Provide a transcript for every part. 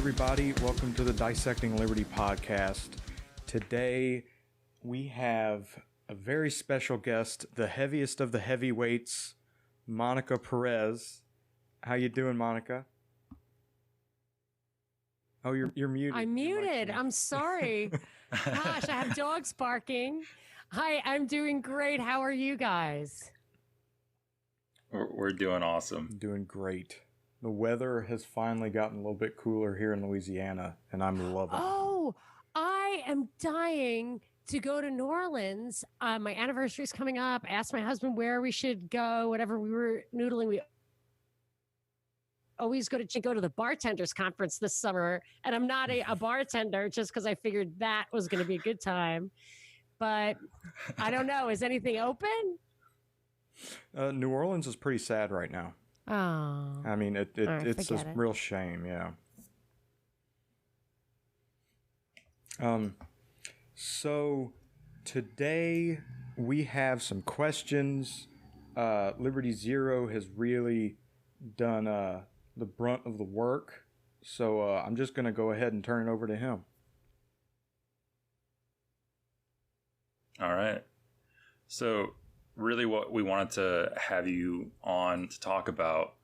everybody. Welcome to the Dissecting Liberty podcast. Today, we have a very special guest, the heaviest of the heavyweights, Monica Perez. How you doing, Monica? Oh, you're muted. I'm muted. I'm sorry. Gosh, I have dogs barking. Hi, I'm doing great. How are you guys? We're doing awesome. Doing great. The weather has finally gotten a little bit cooler here in Louisiana, and I'm loving it. Oh, I am dying to go to New Orleans. My anniversary is coming up. I asked my husband where we should go, whatever. We were noodling. We always go to the bartenders conference this summer, and I'm not a bartender just because I figured that was going to be a good time. But I don't know. Is anything open? New Orleans is pretty sad right now. Oh, I mean, it's a real shame, yeah. So today we have some questions. Liberty Zero has really done the brunt of the work, so I'm just going to go ahead and turn it over to him. All right. So really what we wanted to have you on to talk about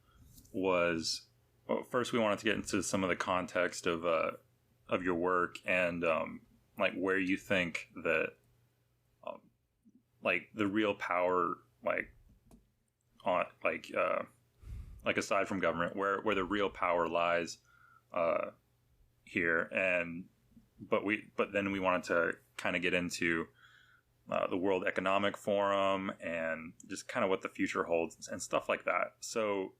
was, well, first we wanted to get into some of the context of your work and like where you think that like the real power like aside from government, where the real power lies here. But then we wanted to kind of get into the World Economic Forum and just kind of what the future holds and stuff like that. So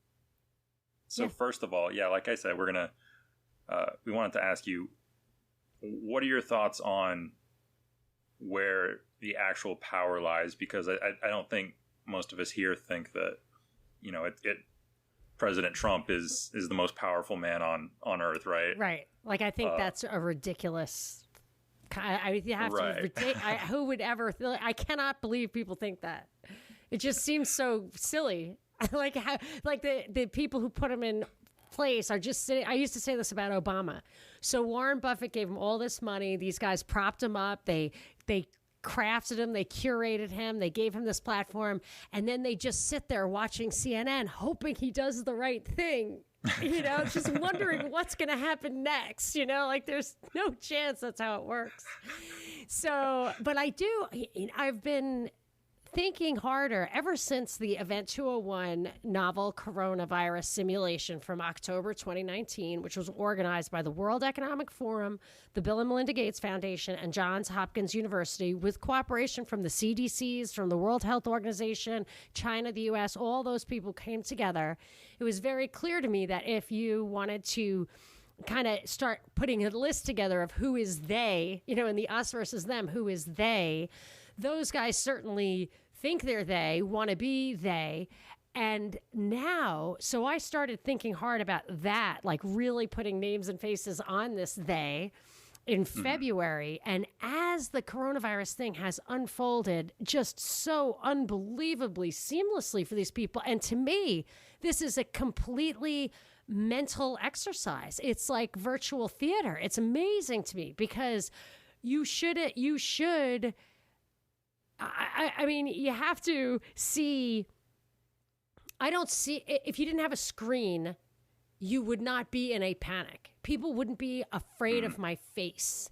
yeah. First of all, yeah, like I said, we wanted to ask you, what are your thoughts on where the actual power lies? Because I don't think most of us here think that, you know, President Trump is the most powerful man on earth, right? Right. Like, I think that's a ridiculous. Who would ever? I cannot believe people think that. It just seems so silly. The people who put him in place are just sitting. I used to say this about Obama. So Warren Buffett gave him all this money. These guys propped him up. They crafted him. They curated him. They gave him this platform, and then they just sit there watching CNN, hoping he does the right thing. You know, just wondering what's going to happen next, you know, like there's no chance that's how it works. So, but I've been thinking harder ever since the Event 201 novel coronavirus simulation from October 2019, which was organized by the World Economic Forum, the Bill and Melinda Gates Foundation, and Johns Hopkins University, with cooperation from the CDCs, from the World Health Organization, China, the US, all those people came together. It was very clear to me that if you wanted to kind of start putting a list together of who is they, you know, in the us versus them, who is they, those guys certainly think they're they, want to be they. And now, so I started thinking hard about that, like really putting names and faces on this they in February. And as the coronavirus thing has unfolded just so unbelievably seamlessly for these people, and to me, this is a completely mental exercise. It's like virtual theater. It's amazing to me because I mean, you have to see. I don't see, if you didn't have a screen, you would not be in a panic. People wouldn't be afraid of my face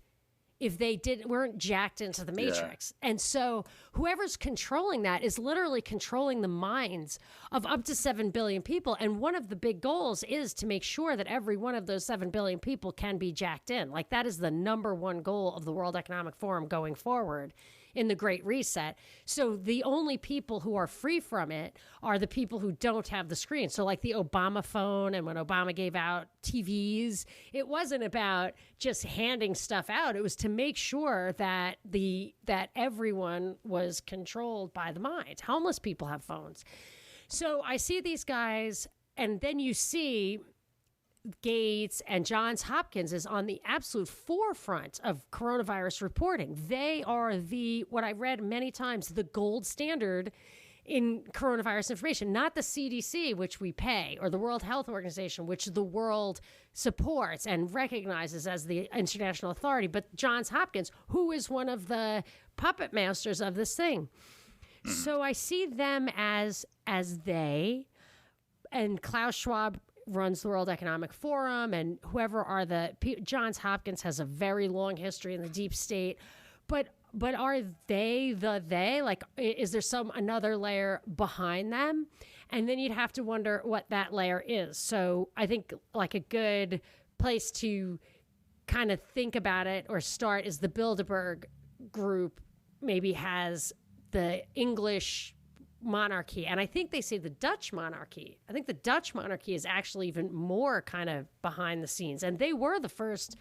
if they weren't jacked into the matrix. Yeah. And so whoever's controlling that is literally controlling the minds of up to 7 billion people. And one of the big goals is to make sure that every one of those 7 billion people can be jacked in. Like, that is the number one goal of the World Economic Forum going forward in the Great Reset. So the only people who are free from it are the people who don't have the screen. So like the Obama phone, and when Obama gave out TVs, it wasn't about just handing stuff out. It was to make sure that everyone was controlled by the mind. Homeless people have phones. So I see these guys, and then you see Gates and Johns Hopkins is on the absolute forefront of coronavirus reporting. They are what I read many times, the gold standard in coronavirus information, not the CDC, which we pay, or the World Health Organization, which the world supports and recognizes as the international authority, but Johns Hopkins, who is one of the puppet masters of this thing. So I see them as they, and Klaus Schwab runs the World Economic Forum, and whoever are Johns Hopkins has a very long history in the deep state, but are they like, is there another layer behind them? And then you'd have to wonder what that layer is. So I think like a good place to kind of think about it or start is the Bilderberg group maybe has the English monarchy. And I think they say the Dutch monarchy. I think the Dutch monarchy is actually even more kind of behind the scenes. And they were the first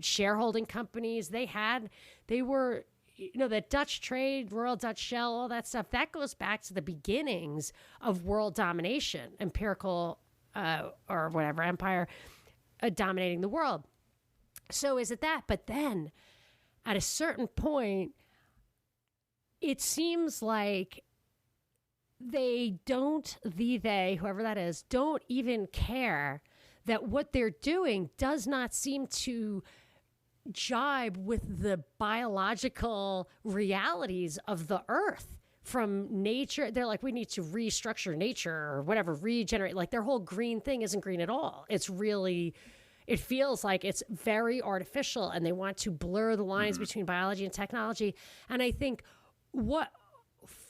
shareholding companies. They were, the Dutch trade, Royal Dutch Shell, all that stuff, that goes back to the beginnings of world domination, empirical or whatever, empire dominating the world. So is it that? But then at a certain point, it seems like whoever that is, don't even care that what they're doing does not seem to jibe with the biological realities of the earth from nature. They're like, we need to restructure nature or whatever, regenerate. Like their whole green thing isn't green at all. It feels like it's very artificial, and they want to blur the lines between biology and technology. And I think,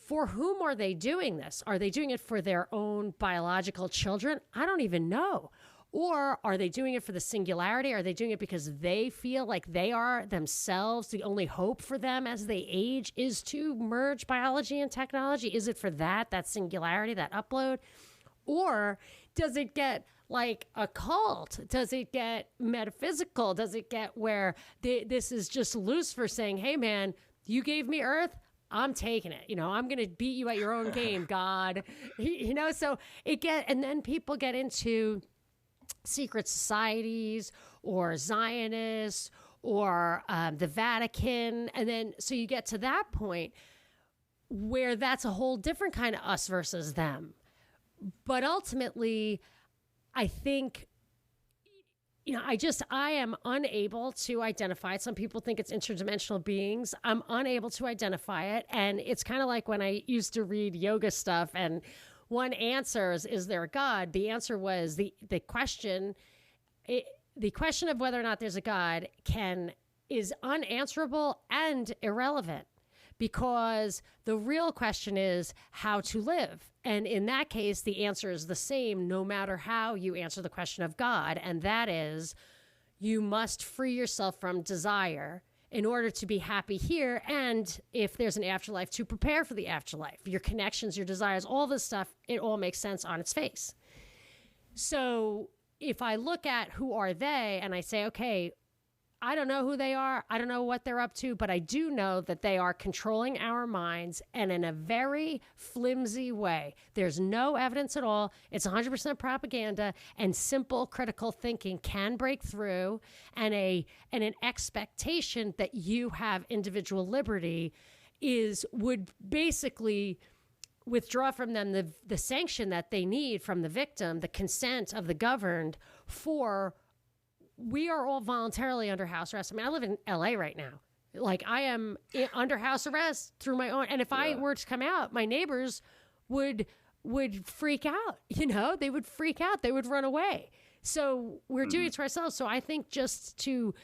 for whom are they doing this? Are they doing it for their own biological children? I don't even know. Or are they doing it for the singularity? Are they doing it because they feel like they are themselves, the only hope for them as they age is to merge biology and technology? Is it for that singularity, that upload? Or does it get like a cult? Does it get metaphysical? Does it get where this is just Lucifer saying, hey man, you gave me Earth, I'm taking it. I'm going to beat you at your own game, God. So and then people get into secret societies or Zionists or the Vatican. And then, so you get to that point where that's a whole different kind of us versus them. But ultimately, I think, I am unable to identify it. Some people think it's interdimensional beings. I'm unable to identify it. And it's kind of like when I used to read yoga stuff and one answer is there a God? The answer was the question of whether or not there's a God is unanswerable and irrelevant, because the real question is how to live. And in that case, the answer is the same no matter how you answer the question of God. And that is, you must free yourself from desire in order to be happy here. And if there's an afterlife, to prepare for the afterlife, your connections, your desires, all this stuff, it all makes sense on its face. So if I look at who are they and I say, okay, I don't know who they are. I don't know what they're up to, but I do know that they are controlling our minds, and in a very flimsy way. There's no evidence at all. It's 100% propaganda, and simple critical thinking can break through, and an expectation that you have individual liberty would basically withdraw from them the sanction that they need from the victim, the consent of the governed for. We are all voluntarily under house arrest. I mean, I live in LA right now. Like, I am under house arrest through my own. And if I were to come out, my neighbors would freak out. They would freak out. They would run away. So we're doing it to ourselves. So I think just to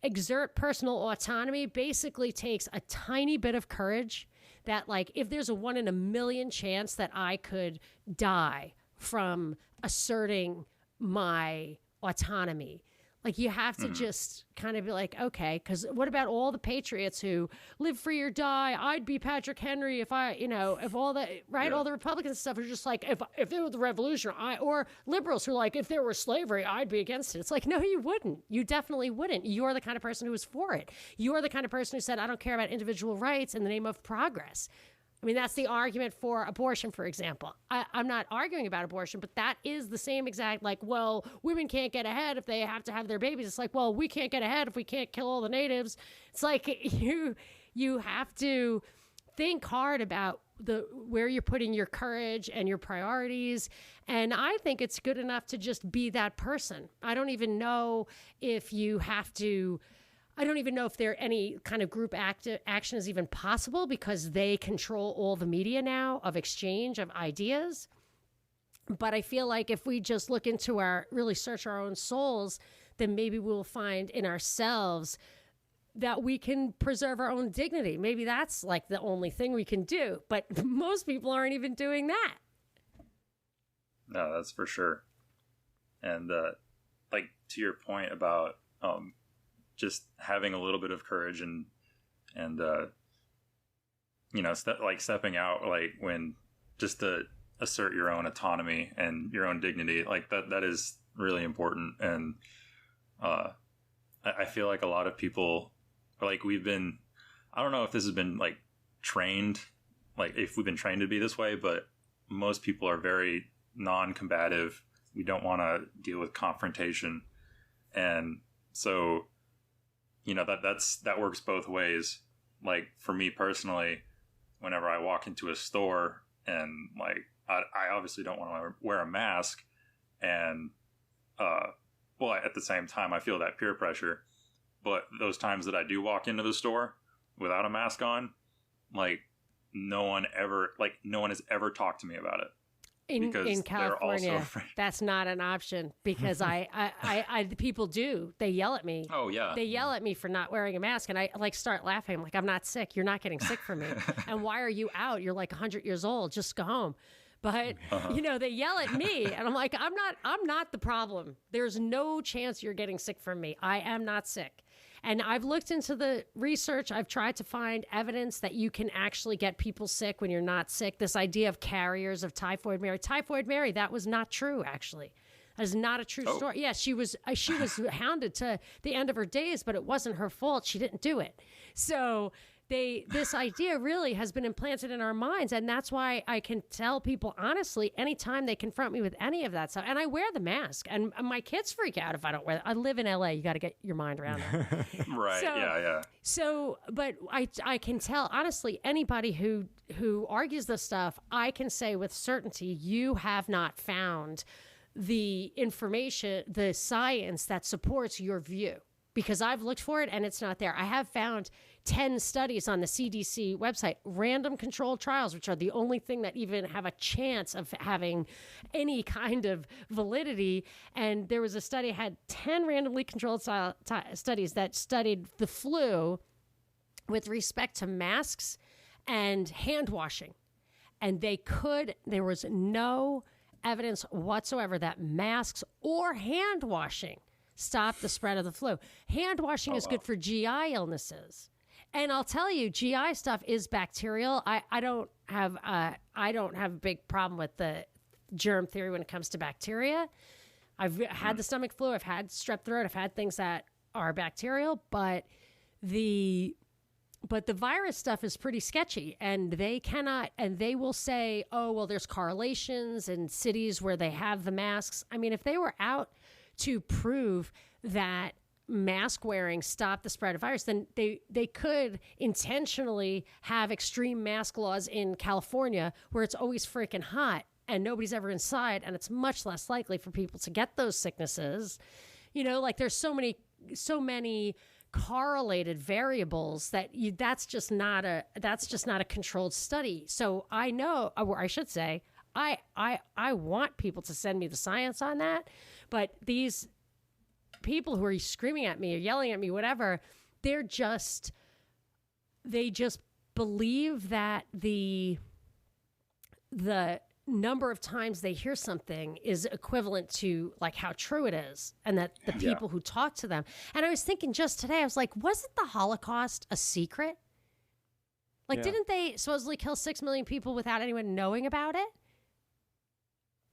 exert personal autonomy basically takes a tiny bit of courage. That, like, if there's a 1 in a million chance that I could die from asserting my autonomy, like, you have to just kind of be like, okay, because what about all the patriots who live free or die? I'd be Patrick Henry if if all the, right? Yeah. All the Republicans and stuff are just like, if there was the revolution, or liberals who are like, if there were slavery, I'd be against it. It's like, no, you wouldn't. You definitely wouldn't. You're the kind of person who was for it. You're the kind of person who said, I don't care about individual rights in the name of progress. I mean, that's the argument for abortion, for example. I'm not arguing about abortion, but that is the same exact, like, well, women can't get ahead if they have to have their babies. It's like, well, we can't get ahead if we can't kill all the natives. It's like you have to think hard about where you're putting your courage and your priorities. And I think it's good enough to just be that person. I don't even know if you have to. I don't even know if there any kind of group action is even possible because they control all the media now of exchange of ideas. But I feel like if we just look into really search our own souls, then maybe we'll find in ourselves that we can preserve our own dignity. Maybe that's like the only thing we can do. But most people aren't even doing that. No, that's for sure. And like to your point about just having a little bit of courage and you know, stepping out, like when just to assert your own autonomy and your own dignity, like that is really important. And I feel like a lot of people, like I don't know if this has been like trained, like if we've been trained to be this way, but most people are very non-combative. We don't want to deal with confrontation. And so, you know, that works both ways. Like for me personally, whenever I walk into a store and like, I obviously don't want to wear a mask, and well, at the same time, I feel that peer pressure. But those times that I do walk into the store without a mask on, like no one has ever talked to me about it. In California, that's not an option because the people do. They yell at me. Oh yeah. They yell at me for not wearing a mask, and I like start laughing. I'm like, I'm not sick. You're not getting sick from me. And why are you out? You're like 100 years old. Just go home. But you know, they yell at me, and I'm like, I'm not the problem. There's no chance you're getting sick from me. I am not sick. And I've looked into the research. I've tried to find evidence that you can actually get people sick when you're not sick. This idea of carriers of typhoid Mary. Typhoid Mary, that was not true, actually. That is not a true story. Yeah, she was hounded to the end of her days, but it wasn't her fault. She didn't do it. So this idea really has been implanted in our minds. And that's why I can tell people, honestly, anytime they confront me with any of that stuff, and I wear the mask, and my kids freak out if I don't wear it. I live in LA. You got to get your mind around that. Right. Yeah. So, but I can tell, honestly, anybody who argues this stuff, I can say with certainty, you have not found the information, the science that supports your view, because I've looked for it and it's not there. I have found 10 studies on the CDC website, random controlled trials, which are the only thing that even have a chance of having any kind of validity. And there was a study, had 10 randomly controlled studies that studied the flu with respect to masks and hand washing. And there was no evidence whatsoever that masks or hand washing stop the spread of the flu. Hand washing is good for GI illnesses. And I'll tell you, GI stuff is bacterial. I don't have a big problem with the germ theory when it comes to bacteria. I've had the stomach flu, I've had strep throat, I've had things that are bacterial, but the virus stuff is pretty sketchy, and they will say, oh, well, there's correlations in cities where they have the masks. I mean, if they were out to prove that mask wearing stopped the spread of virus, then they could intentionally have extreme mask laws in California where it's always freaking hot and nobody's ever inside, and it's much less likely for people to get those sicknesses. You know, like there's so many correlated variables that's just not a controlled study. So I know, or I should say, I want people to send me the science on that, but these people who are screaming at me or yelling at me, whatever, they just believe that the number of times they hear something is equivalent to like how true it is, and that the people who talk to them. And I was thinking just today, I was like, wasn't the Holocaust a secret? Like, didn't they supposedly kill 6 million people without anyone knowing about it?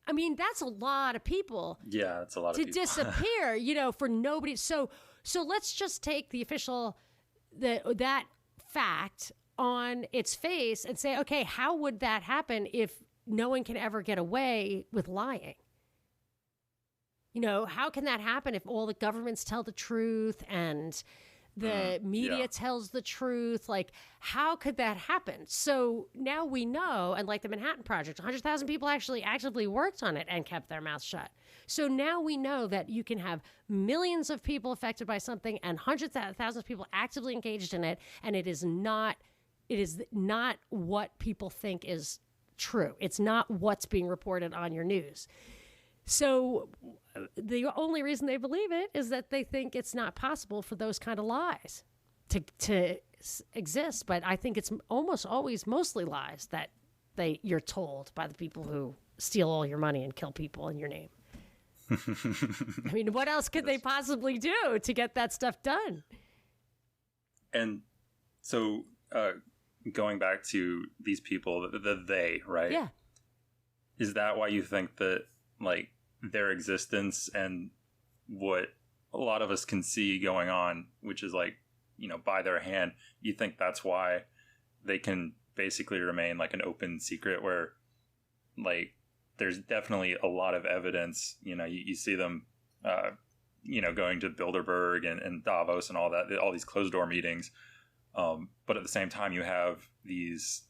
I mean, that's a lot of people. Yeah, that's a lot of people. To disappear, you know, for nobody. So let's just take the official, that fact on its face and say, okay, how would that happen if no one can ever get away with lying? You know, how can that happen if all the governments tell the truth and The media tells the truth. Like, how could that happen? So now we know, and like the Manhattan Project, 100,000 people actually actively worked on it and kept their mouths shut. So now we know that you can have millions of people affected by something and hundreds of thousands of people actively engaged in it, and it is not what people think is true. It's not what's being reported on your news. So the only reason they believe it is that they think it's not possible for those kind of lies to exist. But I think it's almost always mostly lies that you're told by the people who steal all your money and kill people in your name. I mean, what else could they possibly do to get that stuff done? And so going back to these people, they, right? Yeah. Is that why you think that, like, their existence and what a lot of us can see going on, which is like, you know, by their hand, you think that's why they can basically remain like an open secret where, like, there's definitely a lot of evidence, you know, you see them, you know, going to Bilderberg and Davos and all that, all these closed door meetings. But at the same time, you have these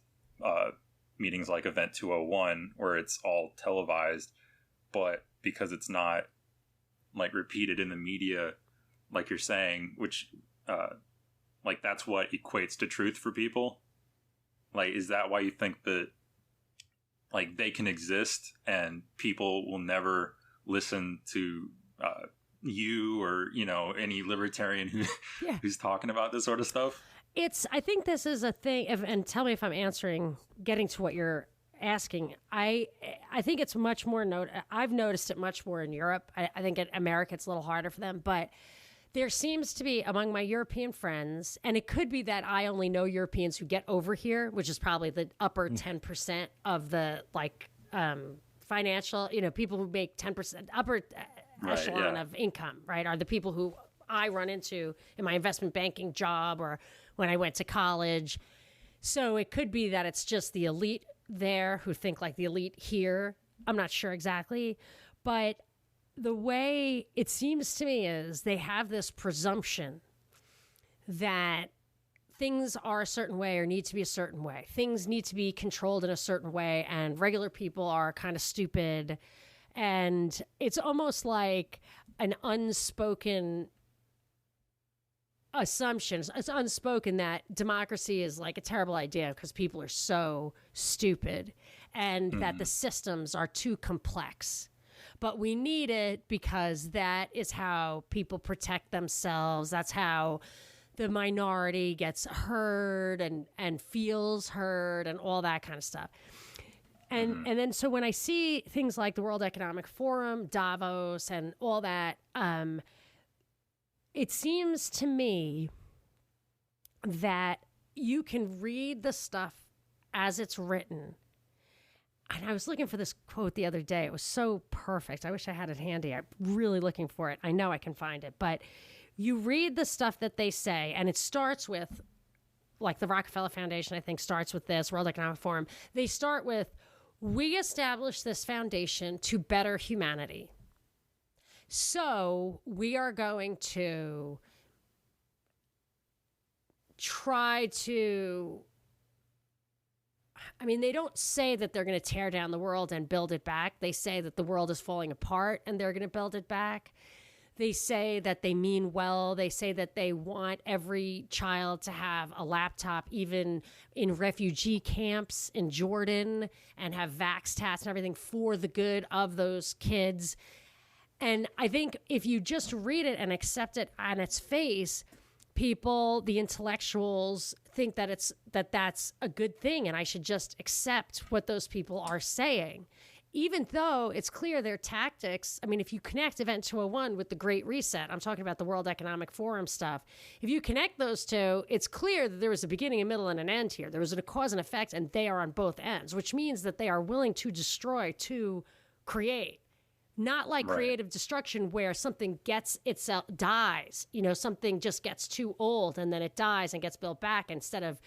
meetings like Event 201 where it's all televised, but because it's not like repeated in the media, like you're saying, which like that's what equates to truth for people. Like, is that why you think that like they can exist and people will never listen to you or, you know, any libertarian who's talking about this sort of stuff? I think this is a thing, and tell me if I'm getting to what you're asking. I think it's much more, I've noticed it much more in Europe. I think in America it's a little harder for them, but there seems to be among my European friends, and it could be that I only know Europeans who get over here, which is probably the upper 10% of the like financial, you know, people who make 10%, upper echelon of income, right, are the people who I run into in my investment banking job or when I went to college. So it could be that it's just the elite there who think like the elite here. I'm not sure exactly, but the way it seems to me is they have this presumption that things are a certain way or need to be a certain way. Things need to be controlled in a certain way, and regular people are kind of stupid. And it's almost like an unspoken assumption. It's unspoken that democracy is like a terrible idea because people are so stupid and that the systems are too complex. But we need it because that is how people protect themselves. That's how the minority gets heard and feels heard and all that kind of stuff. And then so when I see things like the World Economic Forum, Davos, and all that, it seems to me that you can read the stuff as it's written. And I was looking for this quote the other day. It was so perfect. I wish I had it handy. I'm really looking for it. I know I can find it. But you read the stuff that they say, and it starts with, like the Rockefeller Foundation, I think, starts with this, World Economic Forum. They start with, we established this foundation to better humanity. So we are going to try to, I mean, they don't say that they're going to tear down the world and build it back. They say that the world is falling apart and they're going to build it back. They say that they mean well. They say that they want every child to have a laptop, even in refugee camps in Jordan, and have vax tats and everything for the good of those kids. And I think if you just read it and accept it on its face, people, the intellectuals, think that that's a good thing and I should just accept what those people are saying. Even though it's clear their tactics, I mean, if you connect Event 201 with the Great Reset, I'm talking about the World Economic Forum stuff, if you connect those two, it's clear that there was a beginning, a middle, and an end here. There was a cause and effect, and they are on both ends, which means that they are willing to destroy to create. Not like creative destruction where something dies, you know, something just gets too old and then it dies and gets built back instead of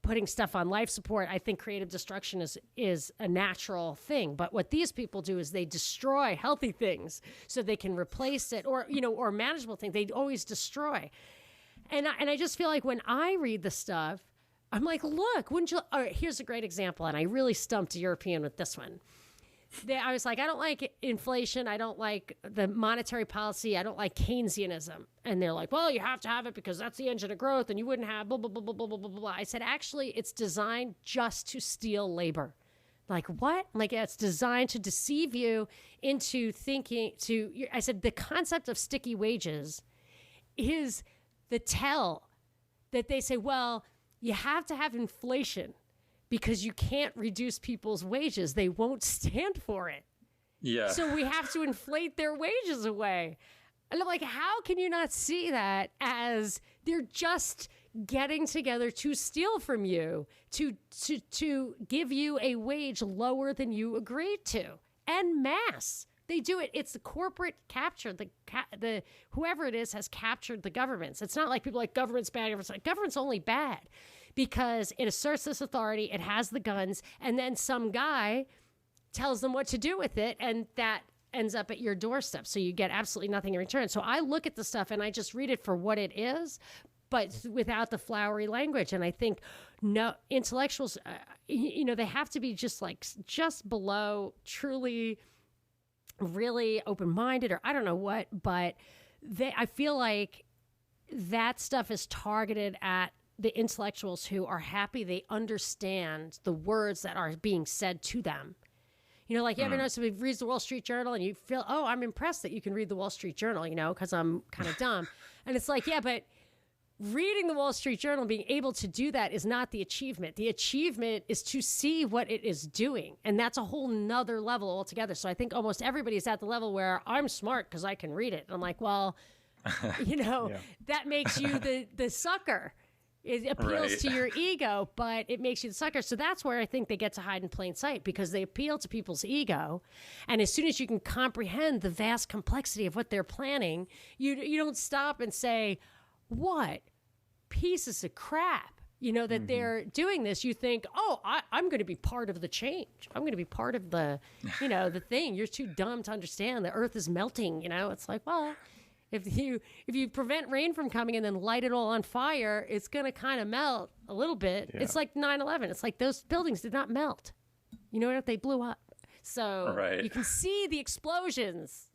putting stuff on life support. I think creative destruction is a natural thing. But what these people do is they destroy healthy things so they can replace it or, you know, or manageable things. They always destroy. And I just feel like when I read the stuff, I'm like, look, wouldn't you? All right, here's a great example, and I really stumped a European with this one. I was like, I don't like inflation. I don't like the monetary policy. I don't like Keynesianism. And they're like, well, you have to have it because that's the engine of growth, and you wouldn't have blah, blah, blah, blah, blah, blah, blah, blah. I said, actually, it's designed just to steal labor. Like, what? Like, it's designed to deceive you into thinking I said, the concept of sticky wages is the tell that they say, well, you have to have inflation because you can't reduce people's wages. They won't stand for it. Yeah. So we have to inflate their wages away. And I'm like, how can you not see that as they're just getting together to steal from you, to give you a wage lower than you agreed to, en masse? They do it. It's the corporate capture. The whoever it is has captured the governments. It's not like people like government's bad. Government's only bad because it asserts this authority. It has the guns, and then some guy tells them what to do with it, and that ends up at your doorstep. So you get absolutely nothing in return. So I look at the stuff and I just read it for what it is, but without the flowery language. And I think no intellectuals, they have to be just below truly, really open-minded, or I don't know what, but I feel like that stuff is targeted at the intellectuals who are happy they understand the words that are being said to them. You ever know somebody reads the Wall Street Journal and you feel, oh, I'm impressed that you can read the Wall Street Journal, because I'm kind of dumb. And it's like, yeah, but reading the Wall Street Journal, being able to do that is not the achievement. The achievement is to see what it is doing. And that's a whole nother level altogether. So I think almost everybody's at the level where I'm smart because I can read it. And I'm like, well, that makes you the sucker. It appeals to your ego, but it makes you the sucker. So that's where I think they get to hide in plain sight, because they appeal to people's ego. And as soon as you can comprehend the vast complexity of what they're planning, you don't stop and say, what pieces of crap, that they're doing this. You think, oh, I'm going to be part of the change. I'm going to be part of the, the thing. You're too dumb to understand the earth is melting. It's like, well, if you prevent rain from coming and then light it all on fire, it's going to kind of melt a little bit. Yeah. It's like 9/11. It's like those buildings did not melt. You know what? They blew up. So You can see the explosions.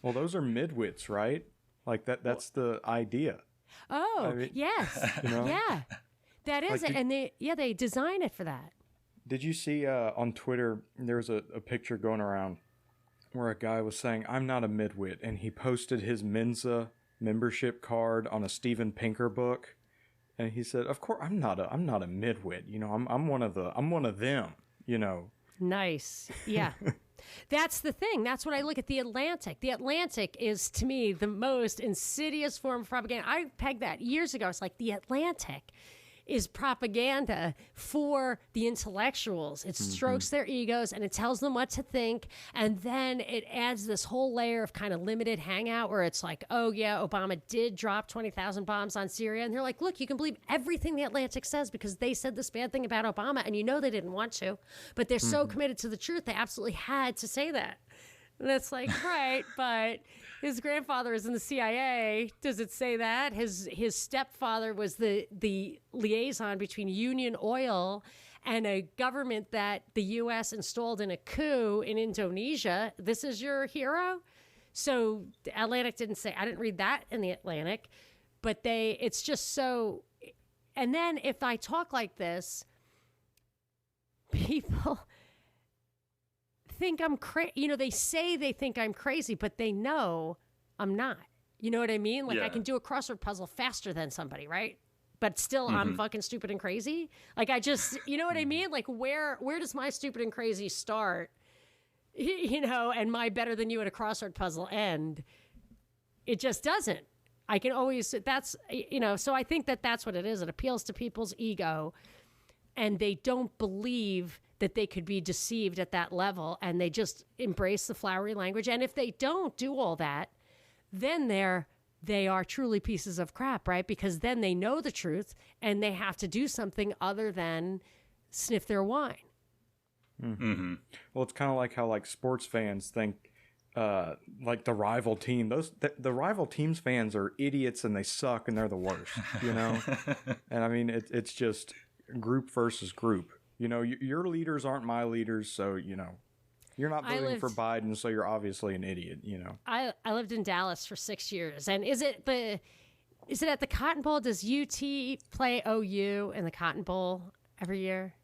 Well, those are midwits, right? Like that's the idea. Oh, yes. Yeah. That is it. And they design it for that. Did you see on Twitter, there was a picture going around where a guy was saying, I'm not a midwit, and he posted his Mensa membership card on a Steven Pinker book, and he said, of course I'm not a midwit, I'm one of them, Nice. Yeah. That's the thing. That's when I look at The Atlantic. The Atlantic is, to me, the most insidious form of propaganda. I pegged that years ago. It's like The Atlantic is propaganda for the intellectuals. It strokes their egos and it tells them what to think. And then it adds this whole layer of kind of limited hangout where it's like, oh yeah, Obama did drop 20,000 bombs on Syria. And they're like, look, you can believe everything The Atlantic says because they said this bad thing about Obama and they didn't want to, but they're so committed to the truth. They absolutely had to say that. And it's like, right, but his grandfather is in the CIA. Does it say that? His stepfather was the liaison between Union Oil and a government that the U.S. installed in a coup in Indonesia. This is your hero? So the Atlantic didn't say, I didn't read that in the Atlantic, but it's just so. And then if I talk like this, people think I'm crazy. They say they think I'm crazy, but they know I'm not. You know what I mean? Like I can do a crossword puzzle faster than somebody, right? But still I'm fucking stupid and crazy. Like I just, you know what I mean? Like where does my stupid and crazy start? And my better than you at a crossword puzzle end? It just doesn't. I can always, so I think that's what it is. It appeals to people's ego and they don't believe that they could be deceived at that level, and they just embrace the flowery language. And if they don't do all that, then they are truly pieces of crap, right? Because then they know the truth, and they have to do something other than sniff their wine. Mm-hmm. Well, it's kind of like how sports fans think like the rival team. The rival team's fans are idiots and they suck and they're the worst, you know? And I mean, it's just group versus group. You know, your leaders aren't my leaders, so, you know, you're not voting for Biden, so you're obviously an idiot, you know? I lived in Dallas for 6 years. And is it at the Cotton Bowl? Does UT play OU in the Cotton Bowl every year?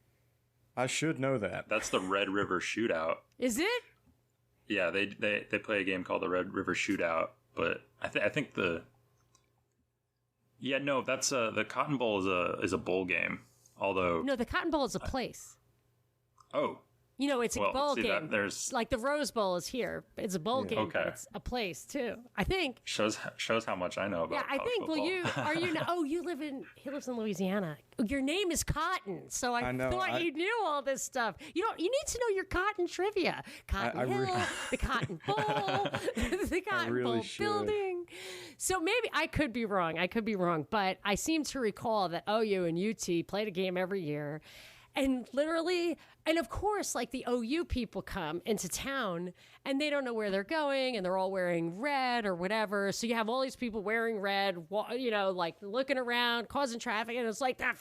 I should know that. That's the Red River Shootout. Is it? Yeah, they play a game called the Red River Shootout, but I think that's the Cotton Bowl is a bowl game. Although no, the Cotton Bowl is a place. Oh, you know, it's a bowl game. That, there's like the Rose Bowl is here. It's a bowl game. Okay. But it's a place too. I think shows how much I know about. Yeah, I think. Football. Well, he lives in Louisiana. Your name is Cotton, so I thought you knew all this stuff. You need to know your Cotton trivia. Cotton Hill, the Cotton Bowl, the Cotton Bowl building. So maybe I could be wrong, but I seem to recall that OU and UT played a game every year. And literally, and of course, like the OU people come into town and they don't know where they're going and they're all wearing red or whatever. So you have all these people wearing red, you know, like looking around, causing traffic. And it's like, they're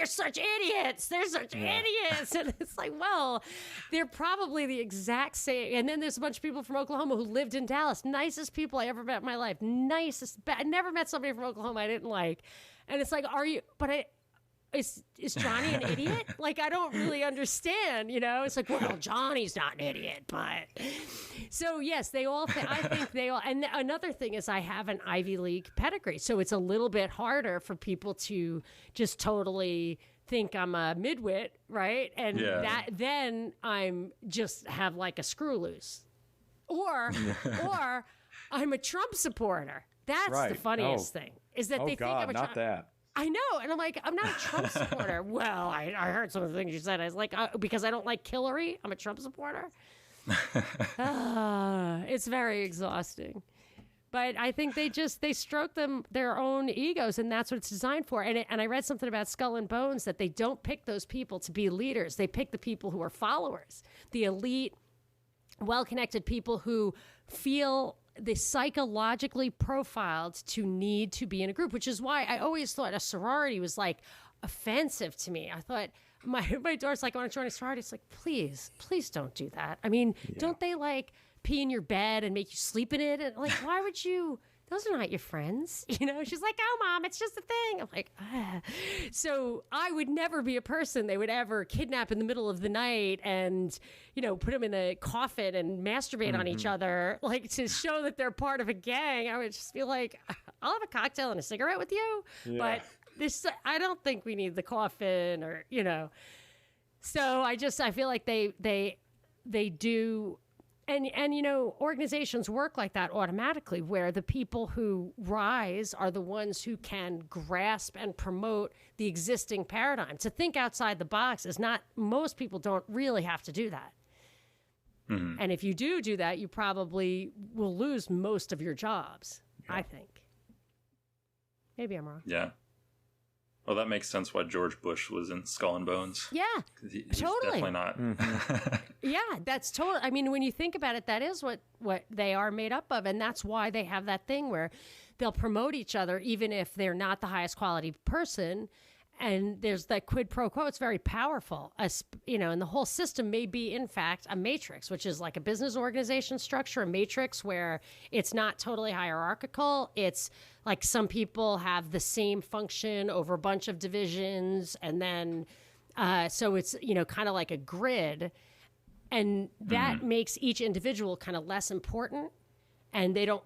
such idiots. They're such idiots. And it's like, well, they're probably the exact same. And then there's a bunch of people from Oklahoma who lived in Dallas. Nicest people I ever met in my life. I never met somebody from Oklahoma I didn't like. And it's like, is Johnny an idiot? Like, I don't really understand, you know? It's like, well, Johnny's not an idiot, but... So, yes, I think they all... And another thing is I have an Ivy League pedigree, so it's a little bit harder for people to just totally think I'm a midwit, right? And then I'm just have like a screw loose. Or I'm a Trump supporter. That's the funniest thing, is that they think I'm a Trump... that. I know. And I'm like, I'm not a Trump supporter. Well, I heard some of the things you said. I was like, because I don't like Hillary, I'm a Trump supporter. It's very exhausting. But I think they stroke their own egos, and that's what it's designed for. And I read something about Skull and Bones, that they don't pick those people to be leaders. They pick the people who are followers, the elite, well-connected people who feel the psychologically profiled to need to be in a group, which is why I always thought a sorority was like offensive to me. I thought my daughter's like, I want to join a sorority. It's like, please don't do that. I mean, don't they like pee in your bed and make you sleep in it? And like, why would you? Those are not your friends. You know, she's like, oh, Mom, it's just a thing. I'm like, ah. So I would never be a person they would ever kidnap in the middle of the night and, you know, put them in a coffin and masturbate on each other, like to show that they're part of a gang. I would just feel like, I'll have a cocktail and a cigarette with you. Yeah. But I don't think we need the coffin or, you know. So I feel like they do. And you know, organizations work like that automatically, where the people who rise are the ones who can grasp and promote the existing paradigm. To think outside the box is not, most people don't really have to do that. Mm-hmm. And if you do that, you probably will lose most of your jobs, I think. Maybe I'm wrong. Yeah. Well, that makes sense why George Bush was in Skull and Bones. Yeah, he's totally. Definitely not. Mm-hmm. Yeah, that's totally. I mean, when you think about it, that is what they are made up of. And that's why they have that thing where they'll promote each other, even if they're not the highest quality person. And there's that quid pro quo. It's very powerful, you know, and the whole system may be, in fact, a matrix, which is like a business organization structure, a matrix where it's not totally hierarchical. It's like some people have the same function over a bunch of divisions. And then, so it's, you know, kind of like a grid. And that makes each individual kind of less important. And they don't,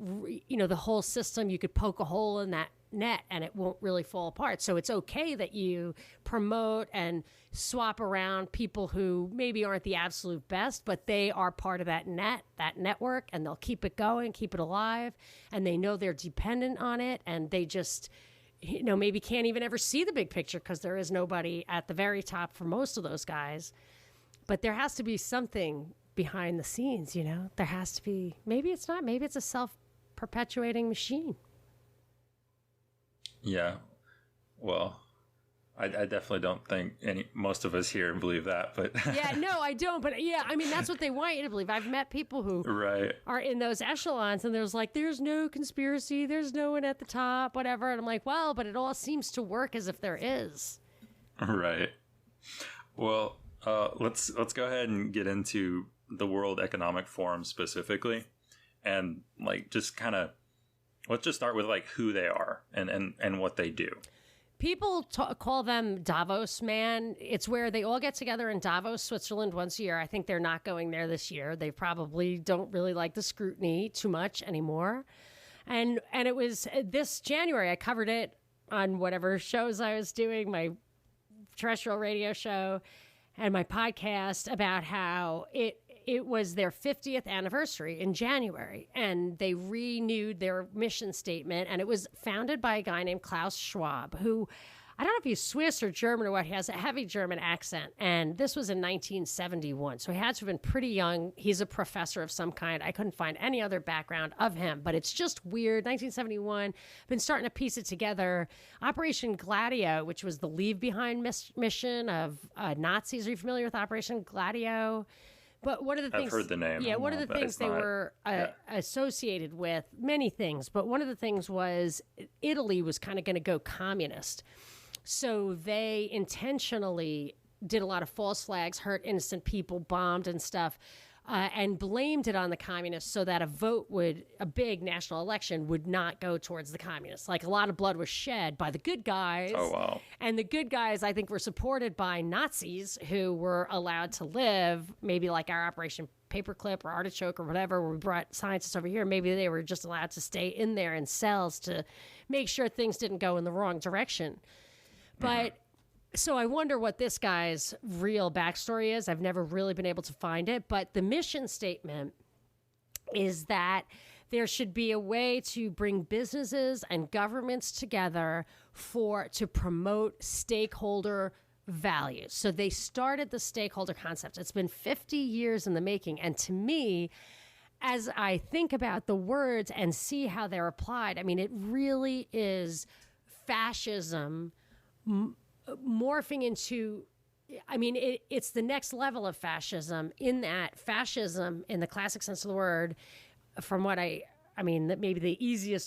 you know, the whole system, you could poke a hole in that net and it won't really fall apart. So it's okay that you promote and swap around people who maybe aren't the absolute best, but they are part of that network, and they'll keep it going, keep it alive, and they know they're dependent on it, and they just, you know, maybe can't even ever see the big picture because there is nobody at the very top for most of those guys. But there has to be something behind the scenes, you know? There has to be, maybe it's not, maybe it's a self-perpetuating machine. Yeah. Well, I definitely don't think most of us here believe that, but Yeah, no, I don't. But yeah, I mean, that's what they want you to believe. I've met people who right. are in those echelons, and there's like, there's no conspiracy, there's no one at the top, whatever. And I'm like, well, but it all seems to work as if there is. Right. Well, let's go ahead and get into the World Economic Forum specifically, and like just kind of let's just start with like who they are and what they do. People call them Davos, man. It's where they all get together in Davos, Switzerland once a year. I think they're not going there this year. They probably don't really like the scrutiny too much anymore. And it was this January. I covered it on whatever shows I was doing, my terrestrial radio show and my podcast, about how it was their 50th anniversary in January, and they renewed their mission statement, and it was founded by a guy named Klaus Schwab, who, I don't know if he's Swiss or German or what, he has a heavy German accent, and this was in 1971, so he had to have been pretty young. He's a professor of some kind. I couldn't find any other background of him, but it's just weird. 1971, been starting to piece it together. Operation Gladio, which was the leave behind mission of Nazis. Are you familiar with Operation Gladio? But one of the things, I've heard the name. Yeah, one of the things they were associated with, many things, but one of the things was Italy was kind of going to go communist. So they intentionally did a lot of false flags, hurt innocent people, bombed and stuff, and blamed it on the communists so that a big national election would not go towards the communists. Like, a lot of blood was shed by the good guys. Oh, wow. And the good guys, I think, were supported by Nazis who were allowed to live, maybe like our Operation Paperclip or Artichoke or whatever, where we brought scientists over here. Maybe they were just allowed to stay in there in cells to make sure things didn't go in the wrong direction. But so I wonder what this guy's real backstory is. I've never really been able to find it. But the mission statement is that there should be a way to bring businesses and governments together to promote stakeholder values. So they started the stakeholder concept. It's been 50 years in the making. And to me, as I think about the words and see how they're applied, I mean, it really is fascism morphing into, I mean, it's the next level of fascism, in that fascism, in the classic sense of the word, from what I mean, that maybe the easy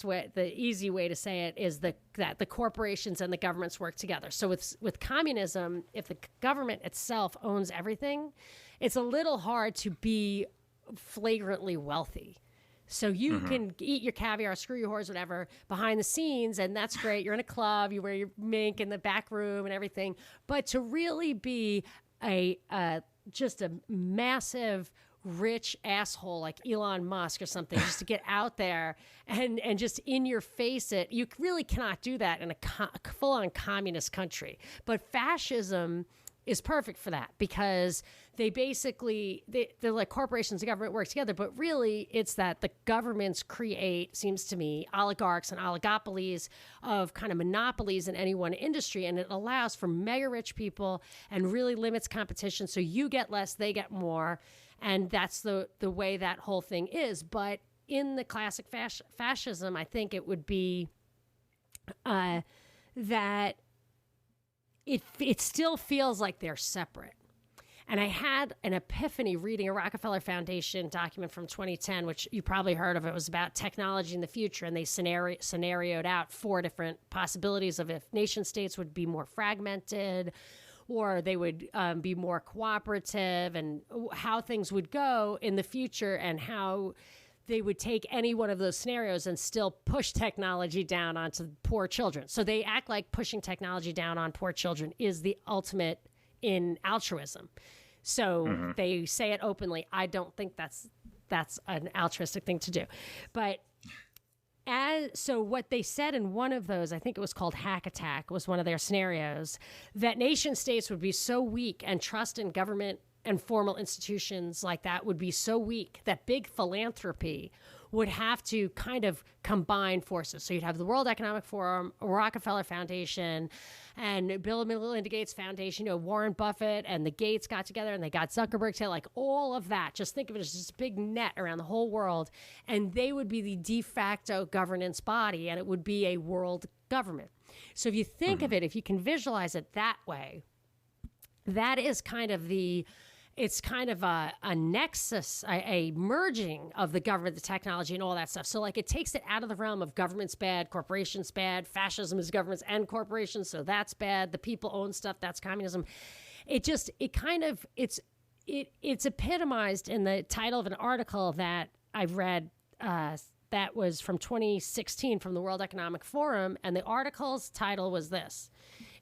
way to say it is that the corporations and the governments work together. So with communism, if the government itself owns everything, it's a little hard to be flagrantly wealthy. So you can eat your caviar, screw your whores, whatever, behind the scenes, and that's great. You're in a club, you wear your mink in the back room and everything. But to really be just a massive, rich asshole like Elon Musk or something, just to get out there and just in your face it, you really cannot do that in a full-on communist country. But fascism is perfect for that, because they're like corporations and government work together, but really it's that the governments create, seems to me, oligarchs and oligopolies of kind of monopolies in any one industry, and it allows for mega rich people and really limits competition, so you get less, they get more, and that's the way that whole thing is. But in the classic fascism, I think it would be that it still feels like they're separate. And I had an epiphany reading a Rockefeller Foundation document from 2010, which you probably heard of. It was about technology in the future, and they scenarioed out 4 different possibilities of if nation states would be more fragmented, or they would be more cooperative, and how things would go in the future, and how they would take any one of those scenarios and still push technology down onto poor children. So they act like pushing technology down on poor children is the ultimate in altruism. So they say it openly. I don't think that's an altruistic thing to do. But so what they said in one of those, I think it was called Hack Attack, was one of their scenarios, that nation states would be so weak and trust in government and formal institutions like that would be so weak that big philanthropy would have to kind of combine forces. So you'd have the World Economic Forum, Rockefeller Foundation, and Bill and Melinda Gates Foundation. Warren Buffett and the Gates got together and they got Zuckerberg to, like, all of that. Just think of it as just a big net around the whole world. And they would be the de facto governance body, and it would be a world government. So if you think of it, if you can visualize it that way, that is kind of it's kind of a nexus, a merging of the government, the technology, and all that stuff. So, like, it takes it out of the realm of government's bad, corporations bad, fascism is governments and corporations, so that's bad. The people own stuff, that's communism. It's epitomized in the title of an article that I've read that was from 2016 from the World Economic Forum, and the article's title was this: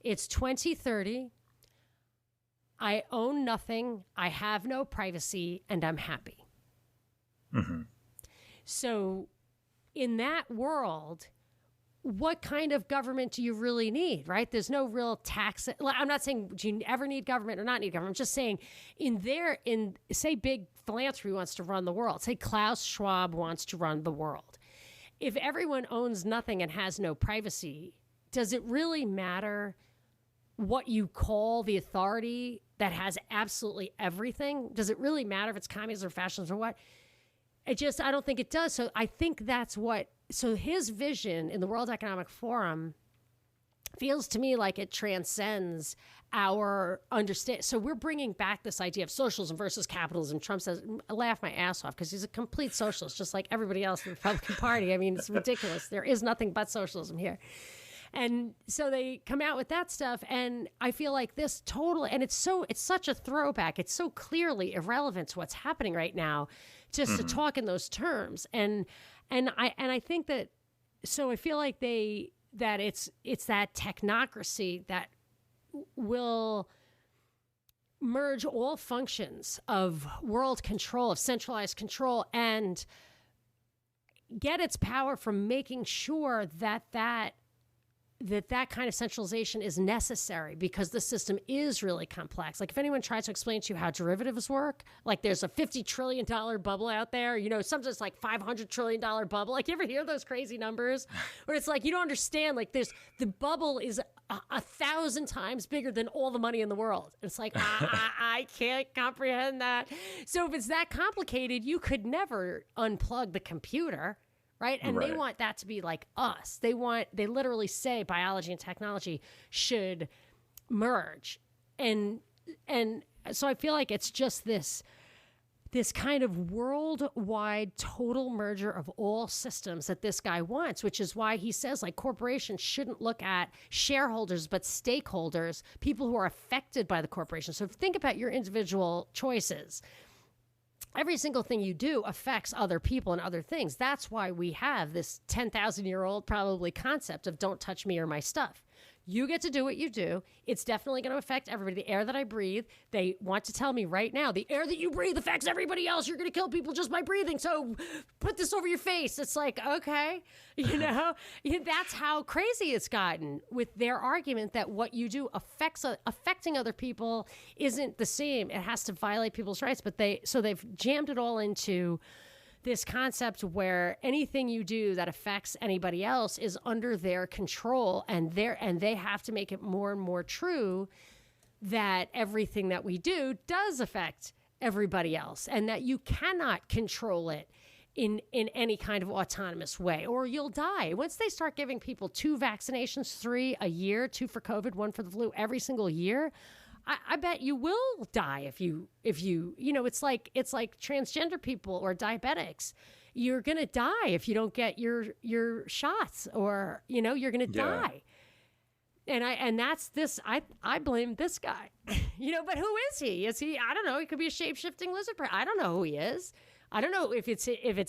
"It's 2030. I own nothing, I have no privacy, and I'm happy." Mm-hmm. So in that world, what kind of government do you really need, right? There's no real tax. I'm not saying do you ever need government or not need government. I'm just saying say big philanthropy wants to run the world. Say Klaus Schwab wants to run the world. If everyone owns nothing and has no privacy, does it really matter what you call the authority that has absolutely everything? Does it really matter if it's communism or fascism or what? I don't think it does. So I think so his vision in the World Economic Forum feels to me like it transcends our understanding. So we're bringing back this idea of socialism versus capitalism. Trump says, I laugh my ass off because he's a complete socialist, just like everybody else in the Republican Party. I mean, it's ridiculous. There is nothing but socialism here. And so they come out with that stuff, and I feel like this and it's such a throwback. It's so clearly irrelevant to what's happening right now, just to talk in those terms. And I think that, so I feel like that it's that technocracy that will merge all functions of world control, of centralized control, and get its power from making sure that kind of centralization is necessary because the system is really complex. Like, if anyone tries to explain to you how derivatives work, like there's a $50 trillion bubble out there, sometimes like $500 trillion bubble. Like, you ever hear those crazy numbers where it's like, you don't understand, like the bubble is 1,000 times bigger than all the money in the world. And it's like, I can't comprehend that. So if it's that complicated, you could never unplug the computer. Right. And They want that to be like us. They literally say biology and technology should merge. And so I feel like it's just this kind of worldwide total merger of all systems that this guy wants, which is why he says, like, corporations shouldn't look at shareholders, but stakeholders, people who are affected by the corporation. So think about your individual choices. Every single thing you do affects other people and other things. That's why we have this 10,000-year-old probably concept of don't touch me or my stuff. You get to do what you do. It's definitely going to affect everybody. The air that I breathe, they want to tell me right now, the air that you breathe affects everybody else. You're going to kill people just by breathing. So put this over your face. It's like, okay, that's how crazy it's gotten with their argument that what you do affecting other people isn't the same. It has to violate people's rights. But they've jammed it all into this concept where anything you do that affects anybody else is under their control, and they have to make it more and more true that everything that we do does affect everybody else, and that you cannot control it in any kind of autonomous way, or you'll die. Once they start giving people 2 vaccinations, 3 a year, 2 for COVID, 1 for the flu every single year, I bet you will die if you it's like transgender people or diabetics. You're going to die if you don't get your shots, or you're going to die. And that's this. I blame this guy. But who is he? Is he? I don't know. He could be a shape-shifting lizard. I don't know who he is. I don't know if it's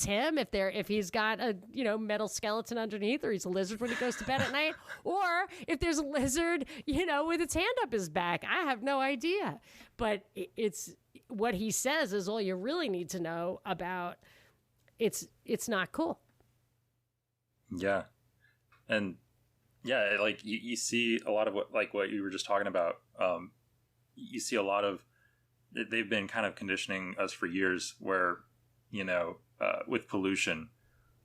him, if he's got a metal skeleton underneath, or he's a lizard when he goes to bed at night, or if there's a lizard with its hand up his back. I have no idea. But it's what he says is all you really need to know about. It's not cool. Yeah, and like you see a lot of what you were just talking about. You see a lot of, they've been kind of conditioning us for years where, with pollution,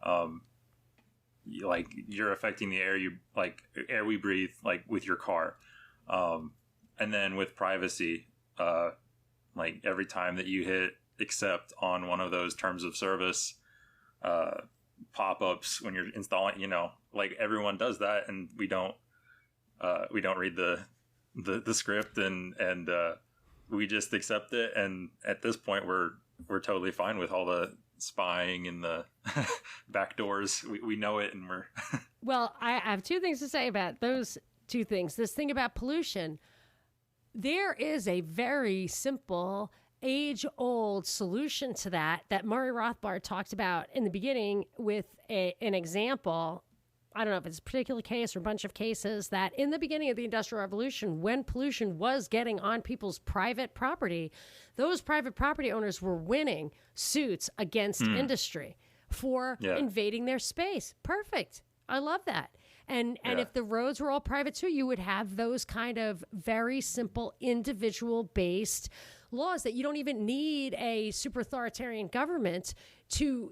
like you're affecting the air we breathe, like with your car. And then with privacy, like every time that you hit accept on one of those terms of service pop-ups when you're installing, like everyone does that, and we don't read the script and we just accept it. And at this point, we're totally fine with all the spying and the back doors. We know it, and we're Well, I have two things to say about those two things. This thing about pollution, there is a very simple, age-old solution to that Murray Rothbard talked about in the beginning with an example. I don't know if it's a particular case or a bunch of cases, that in the beginning of the Industrial Revolution, when pollution was getting on people's private property, those private property owners were winning suits against industry for invading their space. Perfect. I love that. And if the roads were all private too, you would have those kind of very simple individual-based laws that you don't even need a super authoritarian government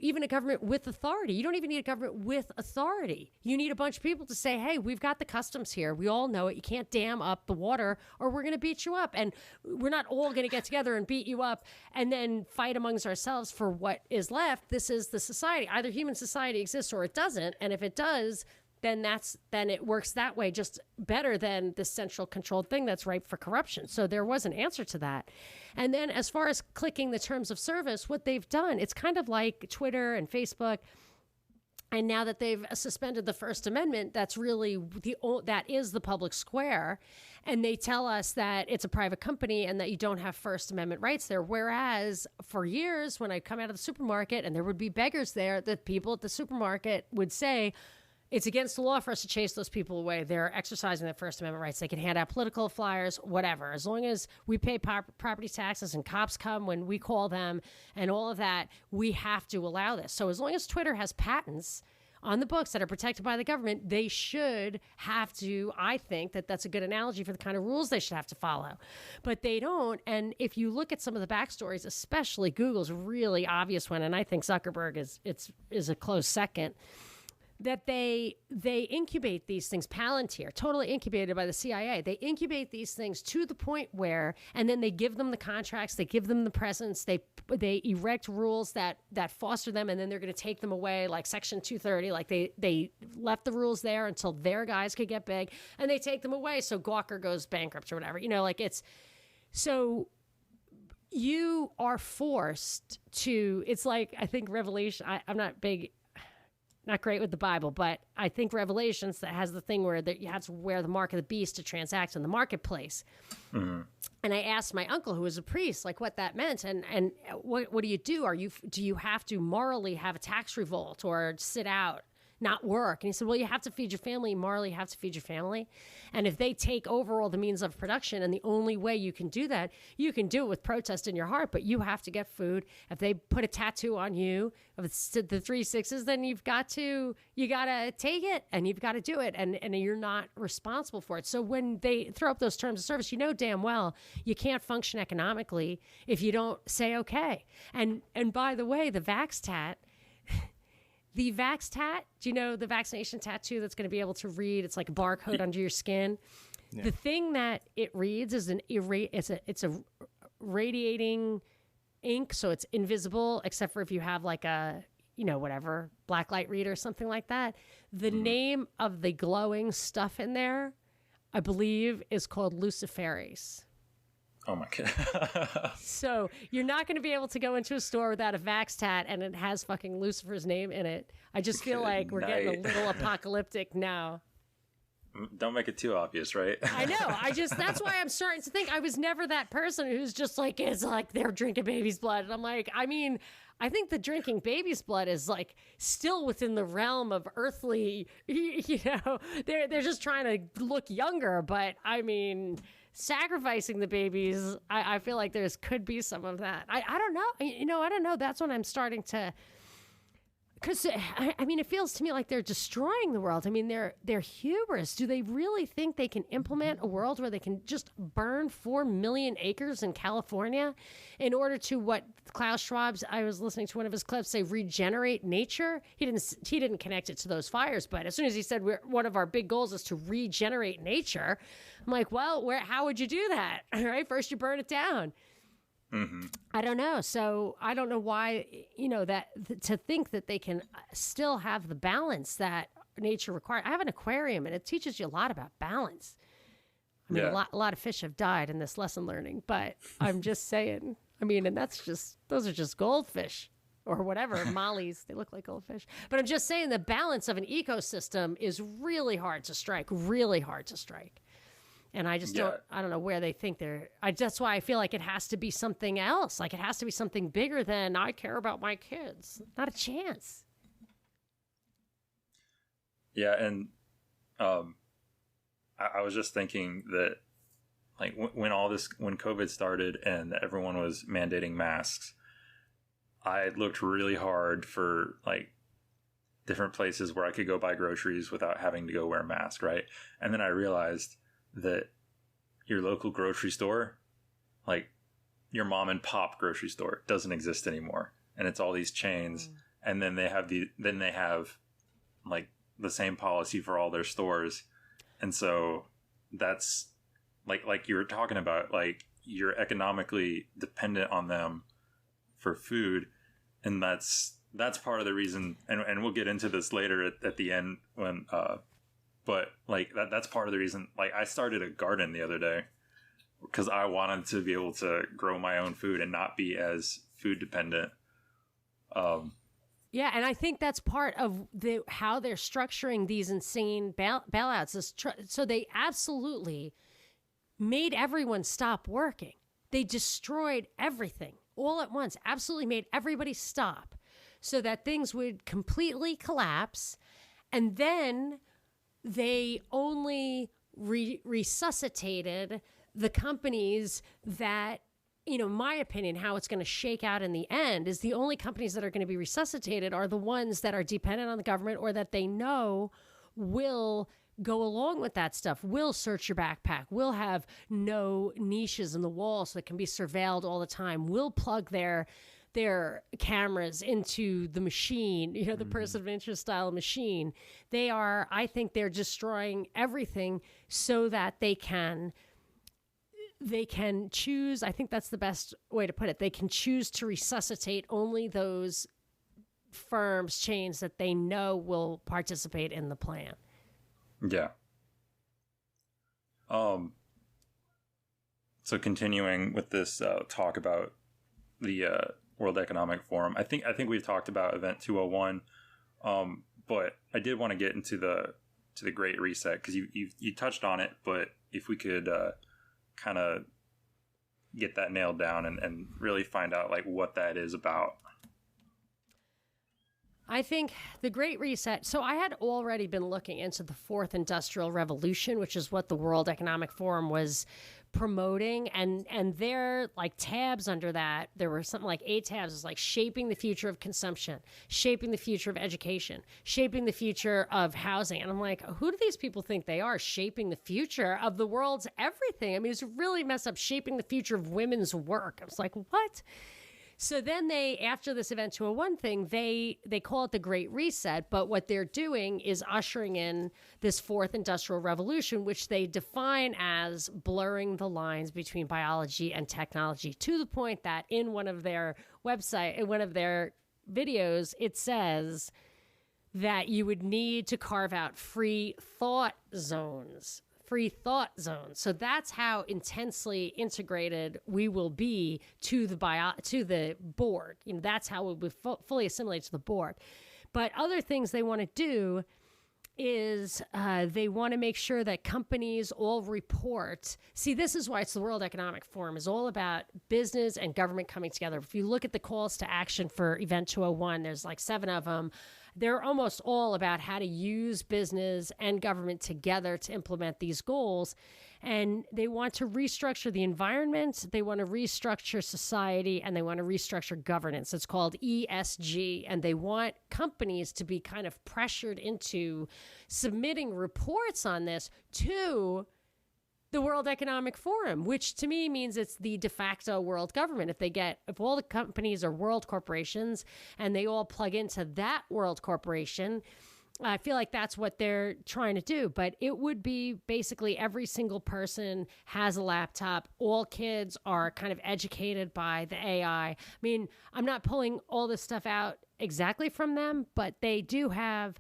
even a government with authority. You don't even need a government with authority. You need a bunch of people to say, hey, we've got the customs here. We all know it. You can't dam up the water or we're going to beat you up. And we're not all going to get together and beat you up and then fight amongst ourselves for what is left. This is the society. Either human society exists or it doesn't. And if it does, then it works that way just better than the central controlled thing that's ripe for corruption. So there was an answer to that. And then as far as clicking the terms of service, what they've done, it's kind of like Twitter and Facebook. And now that they've suspended the First Amendment, that's really that is the public square. And they tell us that it's a private company and that you don't have First Amendment rights there. Whereas for years, when I'd come out of the supermarket and there would be beggars there, the people at the supermarket would say, it's against the law for us to chase those people away. They're exercising their First Amendment rights. They can hand out political flyers, whatever. As long as we pay property taxes and cops come when we call them and all of that, we have to allow this. So as long as Twitter has patents on the books that are protected by the government, they should have to, I think that's a good analogy for the kind of rules they should have to follow. But they don't. And if you look at some of the backstories, especially Google's really obvious one, and I think Zuckerberg is a close second, that they incubate these things. Palantir, totally incubated by the CIA. They incubate these things to the point where, and then they give them the contracts, they give them the presence, they erect rules that foster them, and then they're going to take them away, like Section 230. Like they left the rules there until their guys could get big, and they take them away so Gawker goes bankrupt or whatever. So you are forced to, it's like, I think Revelation, I'm not great with the Bible, but I think Revelations that has the thing where you have to wear the mark of the beast to transact in the marketplace. Mm-hmm. And I asked my uncle, who was a priest, like what that meant. And what do you do? Do you have to morally have a tax revolt or sit out, not work? And he said, well, you have to feed your family. Morally, you have to feed your family. And if they take over all the means of production, and the only way you can do that, you can do it with protest in your heart, but you have to get food. If they put a tattoo on you of the 3 6s, then you got to take it and you've got to do it. And you're not responsible for it. So when they throw up those terms of service, you know damn well you can't function economically if you don't say okay. And by the way, the Vax tat, do you know the vaccination tattoo that's going to be able to read? It's like a barcode under your skin. Yeah. The thing that it reads is it's a radiating ink, so it's invisible except for if you have like a, whatever, blacklight reader or something like that. The name of the glowing stuff in there, I believe, is called luciferase. Oh my God. So you're not going to be able to go into a store without a Vax tat and it has fucking Lucifer's name in it. I just feel like we're getting a little apocalyptic now. Don't make it too obvious, right? I know. That's why I'm starting to think I was never that person who's just like, it's like they're drinking baby's blood. And I'm like, I think the drinking baby's blood is like still within the realm of earthly, they're just trying to look younger. But sacrificing the babies, I feel like could be some of that. I don't know. I don't know. That's when I'm starting to Because I mean, it feels to me like they're destroying the world. I mean, they're hubris. Do they really think they can implement a world where they can just burn 4 million acres in California in order to what Klaus Schwab's? I was listening to one of his clips say regenerate nature. He didn't connect it to those fires, but as soon as he said one of our big goals is to regenerate nature, I'm like, well, how would you do that? All right, first you burn it down. Mm-hmm. I don't know. So I don't know why, to think that they can still have the balance that nature requires. I have an aquarium and it teaches you a lot about balance. I mean, a lot of fish have died in this lesson learning, but I'm just saying, I mean, and those are just goldfish or whatever, mollies. They look like goldfish. But I'm just saying the balance of an ecosystem is really hard to strike. And I just I don't know where they think that's why I feel like it has to be something else. Like it has to be something bigger than I care about my kids. Not a chance. Yeah. And I was just thinking that like when COVID started and everyone was mandating masks, I looked really hard for like different places where I could go buy groceries without having to go wear a mask. Right. And then I realized that your local grocery store, like your mom and pop grocery store, doesn't exist anymore, and it's all these chains. And then they have like the same policy for all their stores, and so that's like you were talking about, like you're economically dependent on them for food, and that's part of the reason. And we'll get into this later at the end when. But like that's part of the reason, like I started a garden the other day because I wanted to be able to grow my own food and not be as food dependent. Yeah. And I think that's part of how they're structuring these insane bailouts. So they absolutely made everyone stop working. They destroyed everything all at once, absolutely made everybody stop so that things would completely collapse. And then they only resuscitated the companies that, my opinion, how it's going to shake out in the end is the only companies that are going to be resuscitated are the ones that are dependent on the government or that they know will go along with that stuff, will search your backpack, will have no niches in the wall so it can be surveilled all the time, will plug their cameras into the machine, the person of interest style machine. I think they're destroying everything so that they can choose. I think that's the best way to put it. They can choose to resuscitate only those firms, chains that they know will participate in the plan. Yeah. So continuing with this talk about the World Economic Forum. I think we've talked about Event 201, but I did want to get into the Great Reset because you touched on it. But if we could kind of get that nailed down and really find out like what that is about. I think the Great Reset. So I had already been looking into the Fourth Industrial Revolution, which is what the World Economic Forum was promoting, and there like tabs under that there were something like 8 tabs. It's like shaping the future of consumption, shaping the future of education, shaping the future of housing. And I'm like, who do these people think they are, shaping the future of the world's everything? I mean, it's really messed up. Shaping the future of women's work. I was like, what? So then after this Event 201 thing, they call it the Great Reset, but what they're doing is ushering in this Fourth Industrial Revolution, which they define as blurring the lines between biology and technology, to the point that in one of their videos, it says that you would need to carve out free thought zones. So that's how intensely integrated we will be to the Borg. That's how we'll be fully assimilated to the Borg. But other things they want to do is they want to make sure that companies all report. See, this is why it's the World Economic Forum is all about business and government coming together. If you look at the calls to action for Event 201, there's like 7 of them. they're almost all about how to use business and government together to implement these goals. And they want to restructure the environment, they want to restructure society, and they want to restructure governance. It's called ESG. And they want companies to be kind of pressured into submitting reports on this to the World Economic Forum, which to me means it's the de facto world government. If all the companies are world corporations and they all plug into that world corporation, I feel like that's what they're trying to do. But it would be basically every single person has a laptop. All kids are kind of educated by the AI. I mean, I'm not pulling all this stuff out exactly from them, but they do have...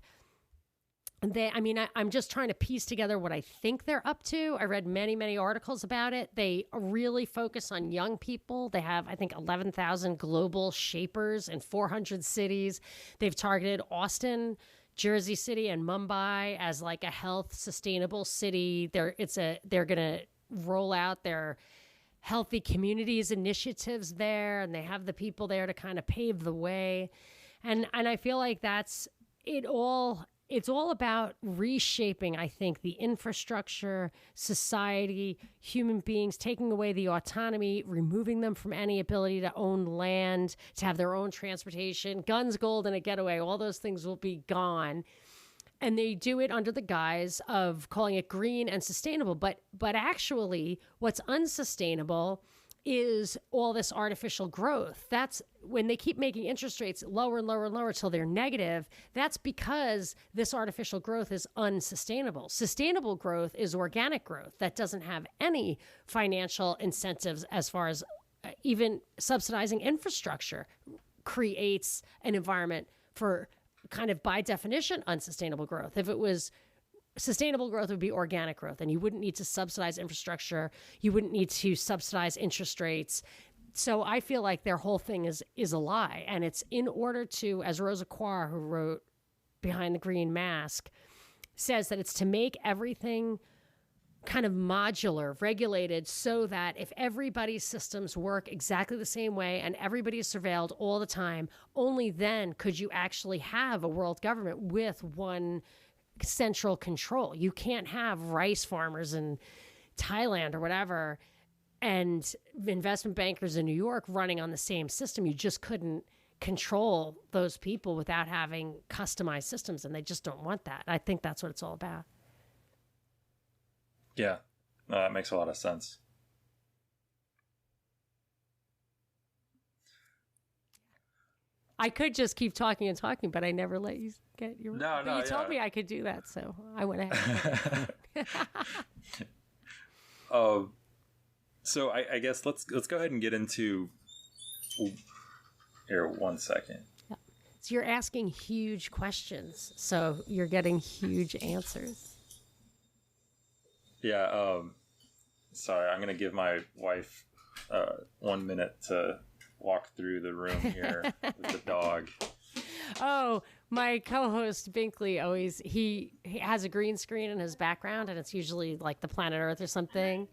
I'm just trying to piece together what I think they're up to. I read many, many articles about it. They really focus on young people. They have, I think, 11,000 global shapers in 400 cities. They've targeted Austin, Jersey City, and Mumbai as like a health sustainable city. They're going to roll out their healthy communities initiatives there, and they have the people there to kind of pave the way. And I feel like that's it all. It's all about reshaping, I think, the infrastructure, society, human beings, taking away the autonomy, removing them from any ability to own land, to have their own transportation, guns, gold, and a getaway. All those things will be gone. And they do it under the guise of calling it green and sustainable. But actually, what's unsustainable is all this artificial growth. That's when they keep making interest rates lower and lower and lower till they're negative. That's because this artificial growth is unsustainable. Sustainable growth is organic growth that doesn't have any financial incentives as far as even subsidizing infrastructure creates an environment for kind of by definition unsustainable growth. If it was sustainable growth, would be organic growth, and you wouldn't need to subsidize infrastructure. You wouldn't need to subsidize interest rates. So I feel like their whole thing is a lie. And it's in order to, as Rosa Quar, who wrote Behind the Green Mask, says that it's to make everything kind of modular, regulated, so that if everybody's systems work exactly the same way and everybody is surveilled all the time, only then could you actually have a world government with one central control. You can't have rice farmers in Thailand or whatever and investment bankers in New York running on the same system. You just couldn't control those people without having customized systems, and they just don't want that. I think that's what it's all about. Yeah, no, that makes a lot of sense. I could just keep talking and talking, but I never let you get your... No, you told me I could do that, so I went ahead. So I guess let's go ahead and get into... Here, 1 second. Yeah. So you're asking huge questions, so you're getting huge answers. Yeah, sorry, I'm going to give my wife 1 minute to walk through the room here with the dog. Oh, my co-host Binkley always he has a green screen in his background, and it's usually like the planet Earth or something.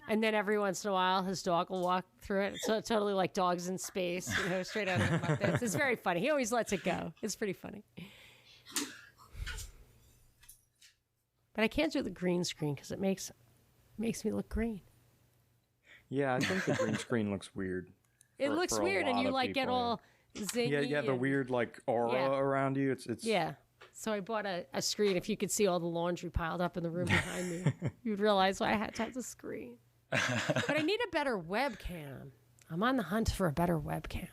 And then every once in a while, his dog will walk through it. So it's totally like Dogs in Space, straight out of the Muppets. It's very funny. He always lets it go. It's pretty funny. But I can't do the green screen because it makes me look green. Yeah, I think the green screen looks weird. It looks weird, and you like get all zingy. Yeah, the weird like aura around you. It's yeah. So I bought a screen. If you could see all the laundry piled up in the room behind me, you'd realize why I had to have the screen. But I need a better webcam. I'm on the hunt for a better webcam.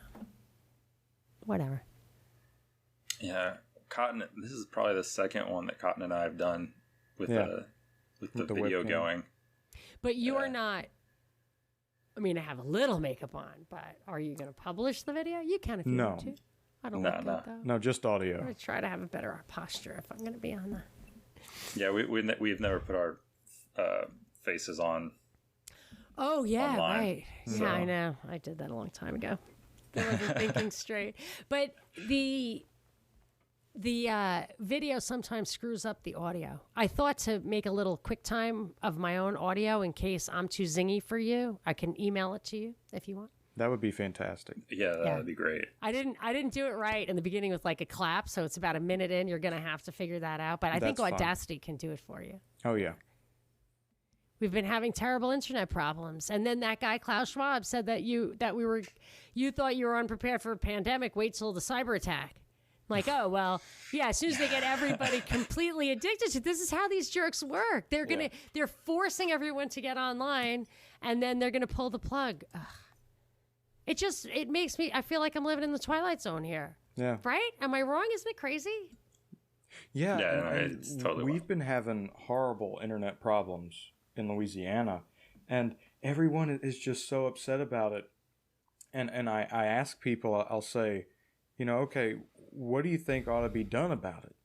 Whatever. Yeah, Cotton. This is probably the second one that Cotton and I have done with the video webcam going. But you're not. I mean, I have a little makeup on, but are you going to publish the video? You can if you want to. I don't look good, though. No, just audio. I'm going to try to have a better posture if I'm going to be on that. Yeah, we've never put our faces on. Oh, yeah, online, right. so. Yeah, I know. I did that a long time ago. I wasn't thinking straight. But the video sometimes screws up the audio. I thought to make a little quick time of my own audio in case I'm too zingy for you. I can email it to you if you want. That would be fantastic. Yeah, that would be great. I didn't do it right in the beginning with like a clap, so it's about a minute in. You're going to have to figure that out. But I think That's fine. Audacity can do it for you. Oh, yeah. We've been having terrible internet problems, and then that guy Klaus Schwab said that you thought you were unprepared for a pandemic. Wait till the cyber attack. Like, oh well, yeah. As soon as they get everybody completely addicted to this, is how these jerks work. They're forcing everyone to get online, and then they're gonna pull the plug. Ugh. It makes me. I feel like I'm living in the Twilight Zone here. Yeah. Right? Am I wrong? Isn't it crazy? Yeah. It's totally we've been having horrible internet problems in Louisiana, and everyone is just so upset about it. And I ask people, I'll say, okay, what do you think ought to be done about it?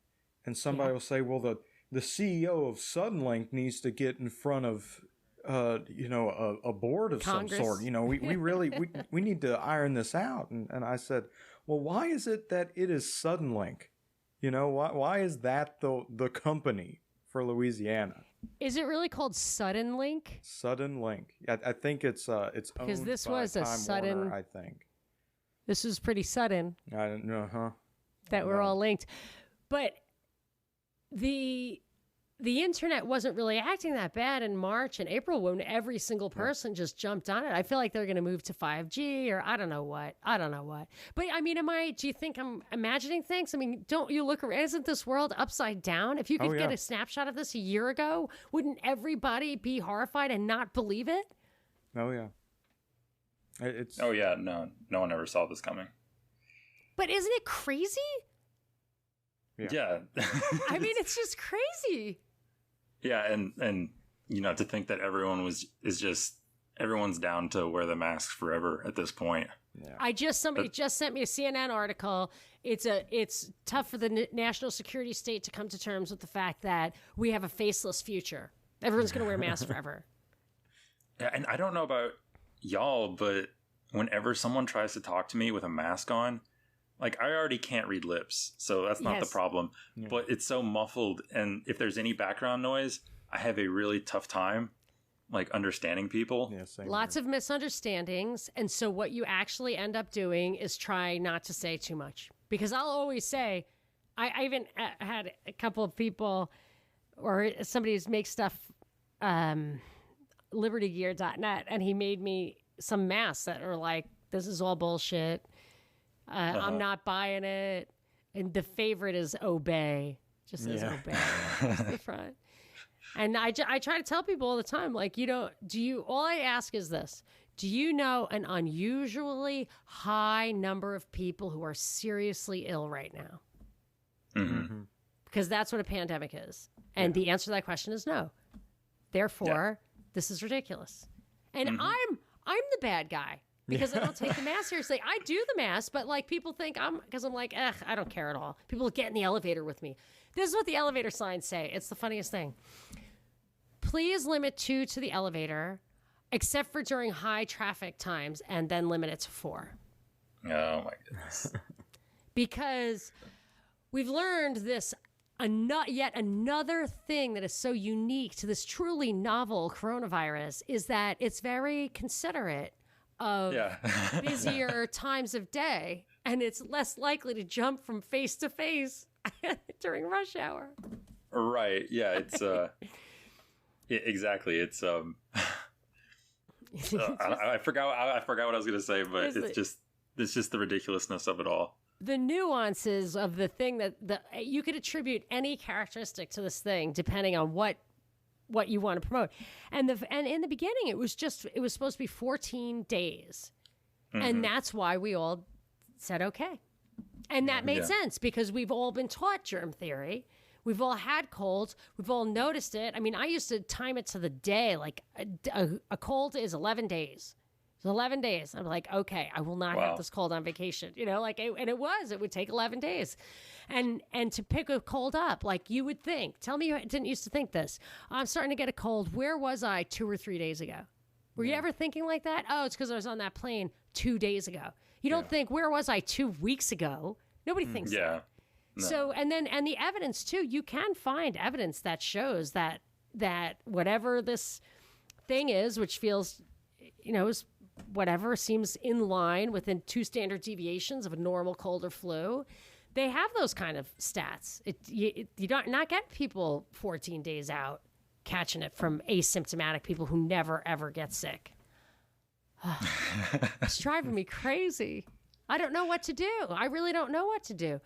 And somebody will say, well, the CEO of Suddenlink needs to get in front of a board of Congress. some sort. We really we need to iron this out. And I said, well, why is it that it is Suddenlink? Why is that the company for Louisiana? Is it really called Suddenlink? Suddenlink. I think it's owned Because this by was a Time sudden. Warner, I think. This was pretty sudden. I don't know, huh? That we're all linked. But the internet wasn't really acting that bad in March and April when every single person just jumped on it. I feel like they're going to move to 5G or I don't know what. But I mean, do you think I'm imagining things? I mean, don't you look around? Isn't this world upside down? If you could get a snapshot of this a year ago, wouldn't everybody be horrified and not believe it? Oh, yeah. Oh, yeah. No one ever saw this coming. But isn't it crazy? Yeah. I mean, it's just crazy. Yeah, and to think that everyone's down to wear the masks forever at this point. Yeah. Somebody just sent me a CNN article. It's tough for the national security state to come to terms with the fact that we have a faceless future. Everyone's going to wear masks forever. Yeah, and I don't know about y'all, but whenever someone tries to talk to me with a mask on, like, I already can't read lips, so that's not the problem. Yeah. But it's so muffled, and if there's any background noise, I have a really tough time, like, understanding people. Yeah, Lots of misunderstandings, and so what you actually end up doing is try not to say too much. Because I'll always say, I even had a couple of people, or somebody who makes stuff, libertygear.net, and he made me some masks that are like, this is all bullshit. I'm not buying it. And the favorite is obey. Just says obey across the front. And I try to tell people all the time, like, all I ask is this. Do you know an unusually high number of people who are seriously ill right now? Mm-hmm. Because that's what a pandemic is. And the answer to that question is no. Therefore, this is ridiculous. And I'm the bad guy. Because I don't take the mask seriously. I do the mask, but like people think because I'm like, I don't care at all. People get in the elevator with me. This is what the elevator signs say. It's the funniest thing. Please limit 2 to the elevator, except for during high traffic times, and then limit it to 4. Oh my goodness. Because we've learned this, yet another thing that is so unique to this truly novel coronavirus is that it's very considerate of busier times of day, and it's less likely to jump from face to face during rush hour. Right. Yeah. It's exactly. It's I forgot what I was going to say, but it's just the ridiculousness of it all. The nuances of the thing that you could attribute any characteristic to this thing depending on what you want to promote. And in the beginning, it was supposed to be 14 days. Mm-hmm. And that's why we all said, okay. And that made sense because we've all been taught germ theory. We've all had colds. We've all noticed it. I mean, I used to time it to the day. Like a cold is 11 days. It's 11 days. I'm like, okay, I will not have this cold on vacation. And it would take 11 days. And to pick a cold up, like you would think, tell me you didn't used to think this. I'm starting to get a cold. Where was I 2 or 3 days ago? Were you ever thinking like that? Oh, it's because I was on that plane 2 days ago. You don't think, where was I 2 weeks ago? Nobody thinks that. No. So, and the evidence too, you can find evidence that shows that whatever this thing is, which feels, is whatever seems in line within 2 standard deviations of a normal cold or flu. They have those kind of stats. You don't not get people 14 days out catching it from asymptomatic people who never ever get sick. It's driving me crazy. I don't know what to do. I really don't know what to do.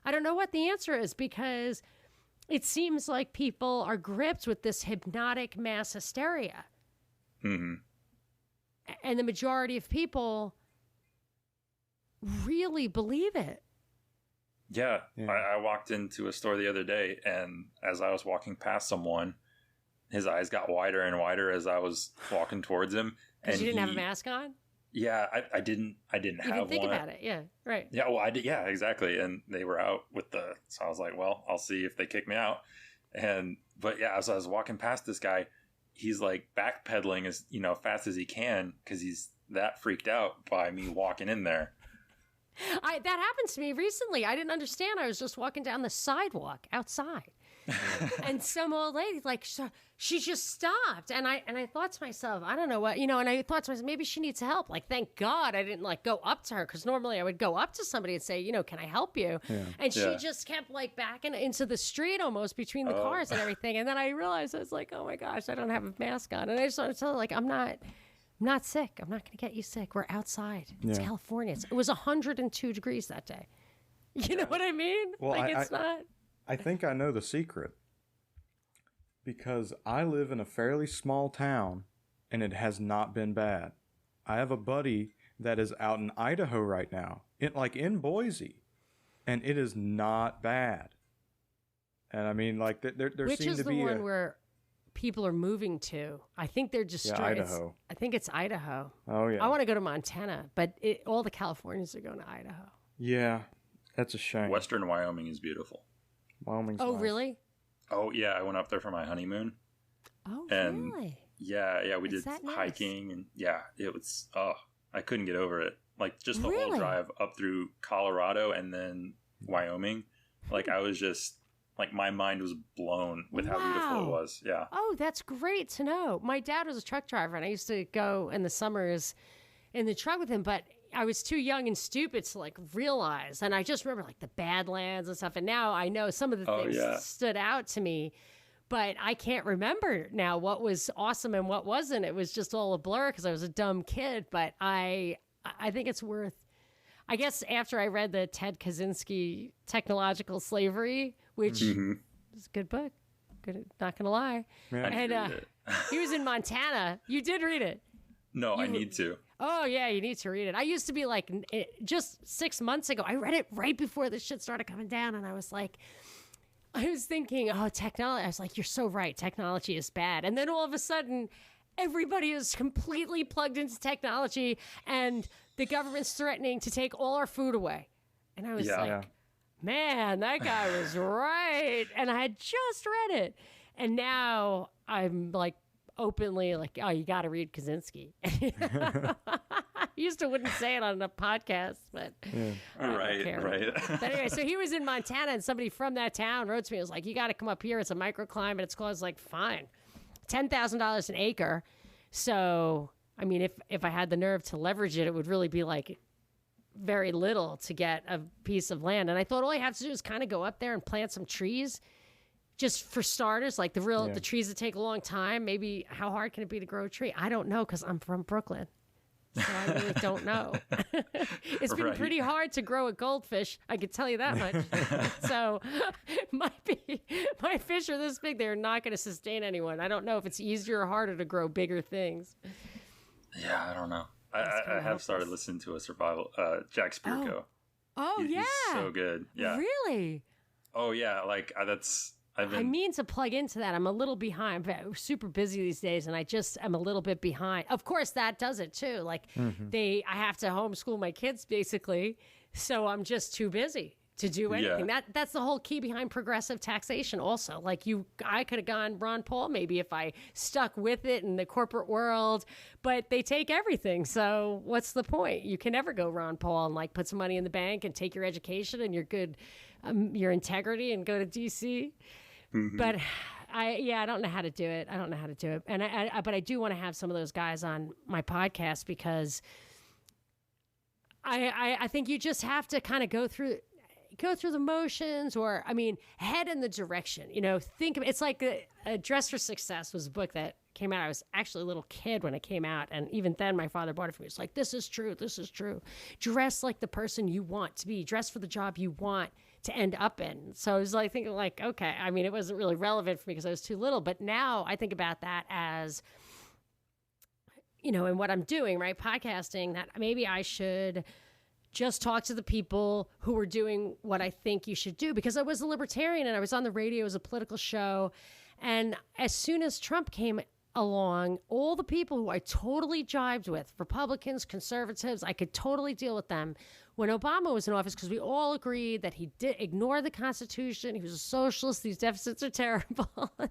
I don't know what the answer is, because it seems like people are gripped with this hypnotic mass hysteria. Mm-hmm. And the majority of people really believe it. Yeah. I walked into a store the other day, and as I was walking past someone, his eyes got wider and wider as I was walking towards him. Because you didn't have a mask on? Yeah, I didn't have one. You didn't think about it. Yeah, right. Yeah, well, I did. Yeah, exactly. And they were out with so I was like, well, I'll see if they kick me out. But yeah, as I was walking past this guy, he's like backpedaling as, fast as he can, because he's that freaked out by me walking in there. That happened to me recently. I didn't understand. I was just walking down the sidewalk outside. And some old lady, she just stopped. And I thought to myself, I don't know what, and I thought to myself, maybe she needs help. Thank God I didn't go up to her, because normally I would go up to somebody and say, can I help you? Yeah. And she just kept backing into the street almost between the cars and everything. And then I realized, I was like, oh my gosh, I don't have a mask on. And I just wanted to tell her, I'm not sick. I'm not going to get you sick. We're outside. It's California. It was 102 degrees that day. You know what I mean? Well, it's not. I think I know the secret, because I live in a fairly small town and it has not been bad. I have a buddy that is out in Idaho right now, in Boise, and it is not bad. And I mean, there Which seemed is to the be one where people are moving to? I think they're just Idaho. I think it's Idaho. Oh yeah. I want to go to Montana, but all the Californians are going to Idaho. Yeah, that's a shame. Western Wyoming is beautiful. Wyoming's Oh, nice. really? Oh yeah, I went up there for my honeymoon. Oh, and really? Yeah, we Is did that nice? hiking, and it was I couldn't get over it. Just the Really? whole drive up through Colorado and then Wyoming. I was just my mind was blown with how beautiful it was. Yeah. Oh, that's great to know. My dad was a truck driver, and I used to go in the summers in the truck with him, but I was too young and stupid to realize. And I just remember the Badlands and stuff. And now I know some of the things stood out to me, but I can't remember now what was awesome and what wasn't. It was just all a blur because I was a dumb kid. But I think it's worth, I guess after I read the Ted Kaczynski Technological Slavery, which is a good book, not going to lie. Yeah. And he was in Montana. You did read it. No, I need to. Oh, yeah, you need to read it. I used to be just 6 months ago, I read it right before this shit started coming down, and I was thinking, technology. I was like, you're so right. Technology is bad. And then all of a sudden, everybody is completely plugged into technology, and the government's threatening to take all our food away. And I was man, that guy was right. And I had just read it. And now I'm openly oh, you got to read Kaczynski. I used to wouldn't say it on a podcast, but Right. But anyway, so he was in Montana, and somebody from that town wrote to me. It was like, you got to come up here. It's a microclimate. It's called, fine, $10,000 an acre. So, I mean, if I had the nerve to leverage it, it would really be very little to get a piece of land. And I thought all you have to do is kind of go up there and plant some trees. Just for starters, the trees that take a long time. Maybe how hard can it be to grow a tree? I don't know, because I'm from Brooklyn. So I really don't know. It's been pretty hard to grow a goldfish. I can tell you that much. So my fish are this big. They're not going to sustain anyone. I don't know if it's easier or harder to grow bigger things. Yeah, I don't know. I have started listening to a survival, Jack Spirko. Oh, yeah. He's so good. Yeah. Really? Oh, yeah. I mean to plug into that. I'm a little behind. I'm super busy these days, and I just am a little bit behind. Of course, that does it too. I have to homeschool my kids basically, so I'm just too busy to do anything. That's the whole key behind progressive taxation. Also, I could have gone Ron Paul maybe if I stuck with it in the corporate world, but they take everything. So what's the point? You can never go Ron Paul and put some money in the bank and take your education and your integrity and go to DC. Mm-hmm. But I don't know how to do it. I don't know how to do it. And but I do want to have some of those guys on my podcast because I think you just have to kind of go through the motions, or I mean, head in the direction. Think of it's like Dress for Success was a book that came out. I was actually a little kid when it came out, and even then, my father bought it for me. It's like, this is true. This is true. Dress like the person you want to be. Dress for the job you want to end up in. So I was like thinking, like, okay. I mean, it wasn't really relevant for me because I was too little, but now I think about that as, and what I'm doing, right? Podcasting, that maybe I should just talk to the people who are doing what I think you should do, because I was a libertarian and I was on the radio as a political show. And as soon as Trump came along, all the people who I totally jibed with, Republicans, conservatives, I could totally deal with them. When Obama was in office, because we all agreed that he did ignore the Constitution, he was a socialist, these deficits are terrible.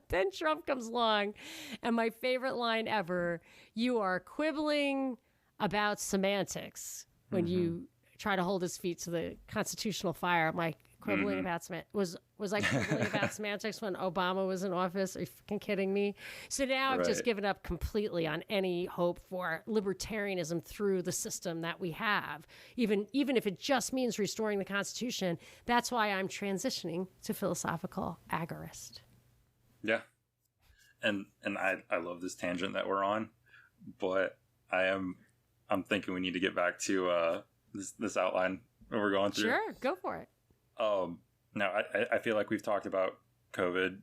Then Trump comes along, and my favorite line ever, you are quibbling about semantics when you try to hold his feet to the constitutional fire. I'm like, quibbling about semantics. Was I quibbling about semantics when Obama was in office? Are you fucking kidding me? So now I've just given up completely on any hope for libertarianism through the system that we have. Even if it just means restoring the Constitution, that's why I'm transitioning to philosophical agorist. Yeah. And I love this tangent that we're on, but I'm thinking we need to get back to this outline that we're going through. Sure, go for it. Now, I feel like we've talked about COVID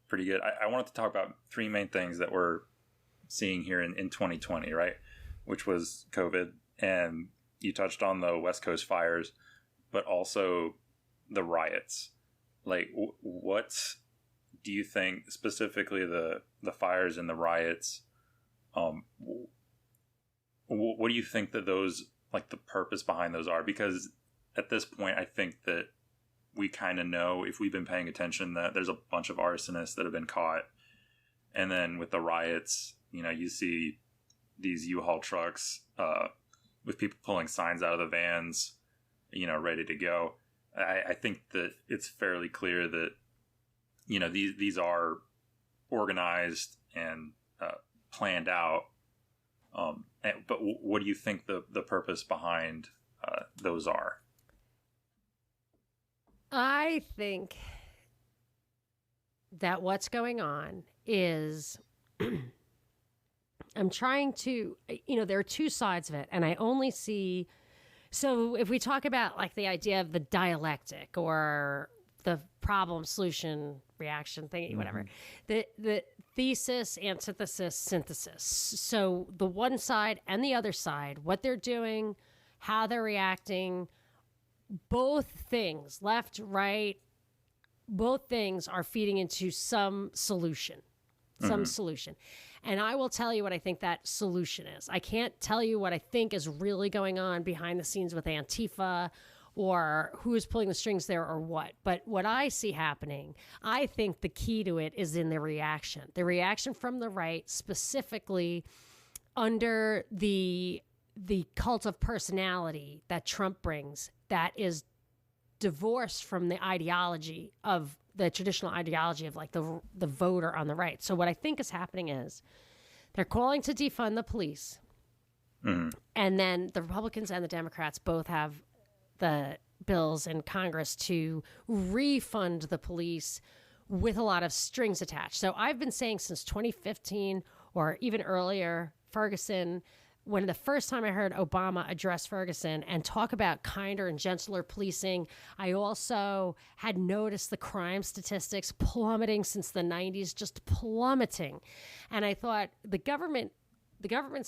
pretty good. I wanted to talk about three main things that we're seeing here in 2020, right? Which was COVID, and you touched on the West Coast fires, but also the riots. Like, what do you think, specifically the fires and the riots, what do you think that those, like, the purpose behind those are? Because at this point, I think that we kind of know, if we've been paying attention, that there's a bunch of arsonists that have been caught. And then with the riots, you see these U-Haul trucks with people pulling signs out of the vans, ready to go. I think that it's fairly clear that, these are organized and planned out. But what do you think the purpose behind those are? I think that what's going on is I'm trying to, there are two sides of it, and I only see, so if we talk about like the idea of the dialectic or the problem, solution, reaction thing, whatever, the thesis, antithesis, synthesis. So the one side and the other side, what they're doing, how they're reacting, both things, left, right, both things are feeding into some solution. And I will tell you what I think that solution is. I can't tell you what I think is really going on behind the scenes with Antifa or who is pulling the strings there or what. But what I see happening, I think the key to it is in the reaction. The reaction from the right, specifically under the cult of personality that Trump brings, that is divorced from the ideology of the traditional ideology of like the voter on the right. So what I think is happening is they're calling to defund the police. And then the Republicans and the Democrats both have the bills in Congress to refund the police with a lot of strings attached. So I've been saying since 2015 or even earlier, Ferguson, when the first time I heard Obama address Ferguson and talk about kinder and gentler policing, I also had noticed the crime statistics plummeting since the 90s, just plummeting. And I thought the government's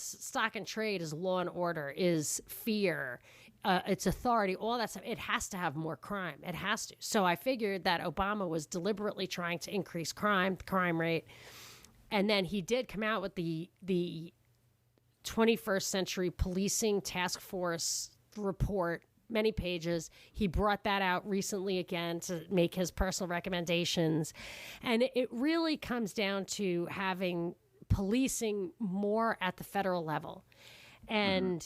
stock and trade is law and order, is fear, it's authority, all that stuff. It has to have more crime. It has to. So I figured that Obama was deliberately trying to increase the crime rate. And then he did come out with the 21st Century Policing Task Force report, many pages. He brought that out recently again to make his personal recommendations. And it really comes down to having policing more at the federal level. And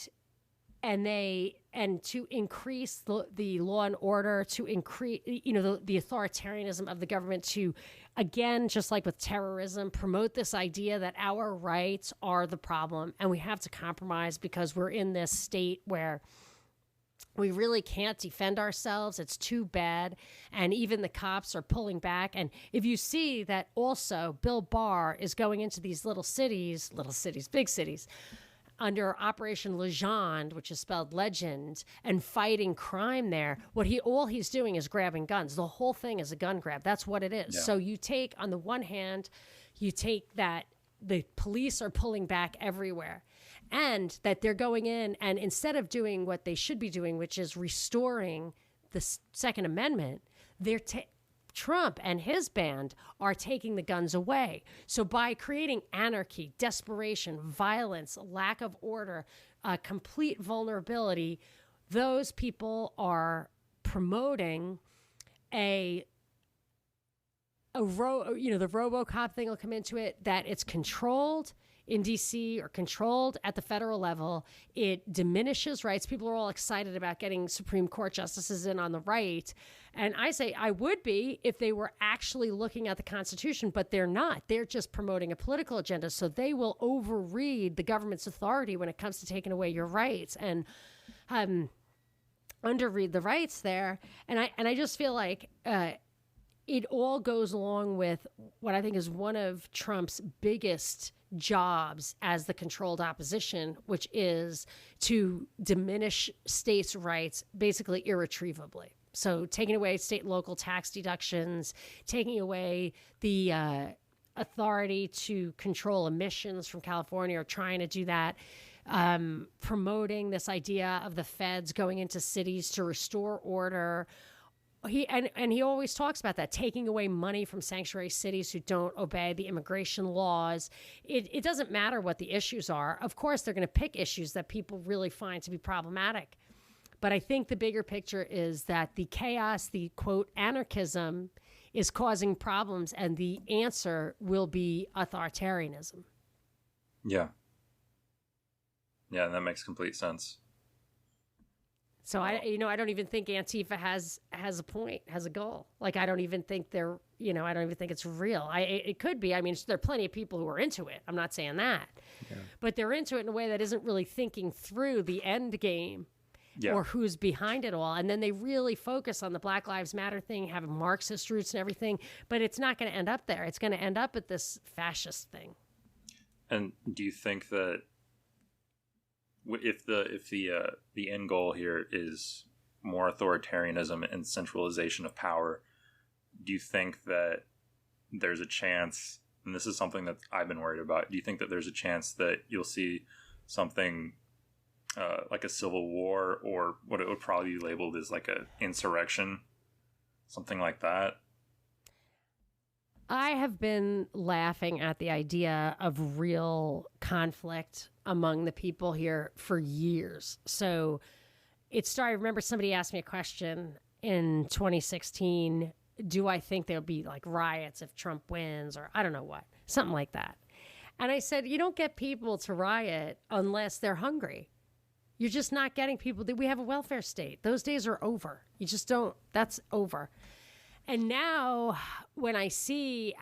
to increase the law and order, to increase, the authoritarianism of the government, to again, just like with terrorism, promote this idea that our rights are the problem and we have to compromise because we're in this state where we really can't defend ourselves. It's too bad. And even the cops are pulling back. And if you see that also Bill Barr is going into these big cities, under Operation Legend, which is spelled legend, and fighting crime there, all he's doing is grabbing guns. The whole thing is a gun grab. That's what it is. Yeah. So you take, on the one hand, you take that the police are pulling back everywhere, and that they're going in, and instead of doing what they should be doing, which is restoring the Second Amendment, Trump and his band are taking the guns away. So by creating anarchy, desperation, violence, lack of order, complete vulnerability, those people are promoting the RoboCop thing will come into it, that it's controlled in D.C. or controlled at the federal level. It diminishes rights. People are all excited about getting Supreme Court justices in on the right. And I say I would be if they were actually looking at the Constitution, but they're not. They're just promoting a political agenda. So they will overread the government's authority when it comes to taking away your rights and underread the rights there. And I just feel like it all goes along with what I think is one of Trump's biggest jobs as the controlled opposition, which is to diminish states' rights basically irretrievably. So taking away state and local tax deductions, taking away the authority to control emissions from California, or trying to do that, promoting this idea of the feds going into cities to restore order. He always talks about that, taking away money from sanctuary cities who don't obey the immigration laws. It doesn't matter what the issues are. Of course, they're going to pick issues that people really find to be problematic. But I think the bigger picture is that the chaos, the quote anarchism, is causing problems, and the answer will be authoritarianism. Yeah. Yeah, that makes complete sense. So I don't even think Antifa has a point, has a goal. Like, I don't even think I don't even think it's real. It could be. I mean, there are plenty of people who are into it. I'm not saying that, but they're into it in a way that isn't really thinking through the end game or who's behind it all. And then they really focus on the Black Lives Matter thing, having Marxist roots and everything, but it's not going to end up there. It's going to end up at this fascist thing. And do you think that if the end goal here is more authoritarianism and centralization of power, do you think that there's a chance, and this is something that I've been worried about, do you think that there's a chance that you'll see something like a civil war, or what it would probably be labeled as like an insurrection, something like that? I have been laughing at the idea of real conflict among the people here for years. So it started, I remember somebody asked me a question in 2016, do I think there'll be like riots if Trump wins, or I don't know what, something like that. And I said, you don't get people to riot unless they're hungry. You're just not getting people. We have a welfare state. Those days are over. You just don't, that's over. And now when I see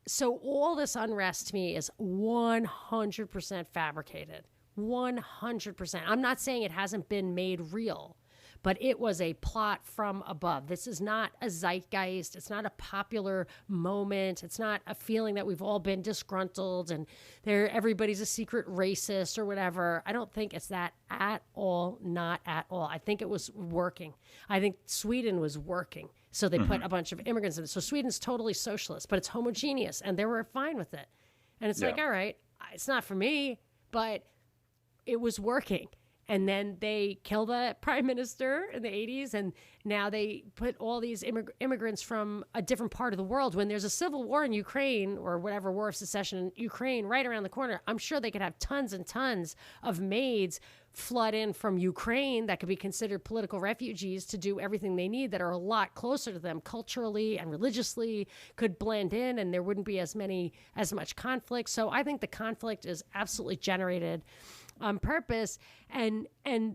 so all this unrest to me is 100% fabricated, 100%. I'm not saying it hasn't been made real, but it was a plot from above. This is not a zeitgeist. It's not a popular moment. It's not a feeling that we've all been disgruntled and everybody's a secret racist or whatever. I don't think it's that at all, not at all. I think it was working. I think Sweden was working. So they put a bunch of immigrants in. So Sweden's totally socialist, but it's homogeneous, and they were fine with it. And it's like, all right, it's not for me, but it was working. And then they killed the prime minister in the 80s, and now they put all these immigrants from a different part of the world. When there's a civil war in Ukraine, or whatever, war of secession in Ukraine right around the corner, I'm sure they could have tons and tons of maids flood in from Ukraine that could be considered political refugees to do everything they need, that are a lot closer to them culturally and religiously, could blend in, and there wouldn't be as much conflict. So I think the conflict is absolutely generated on purpose, and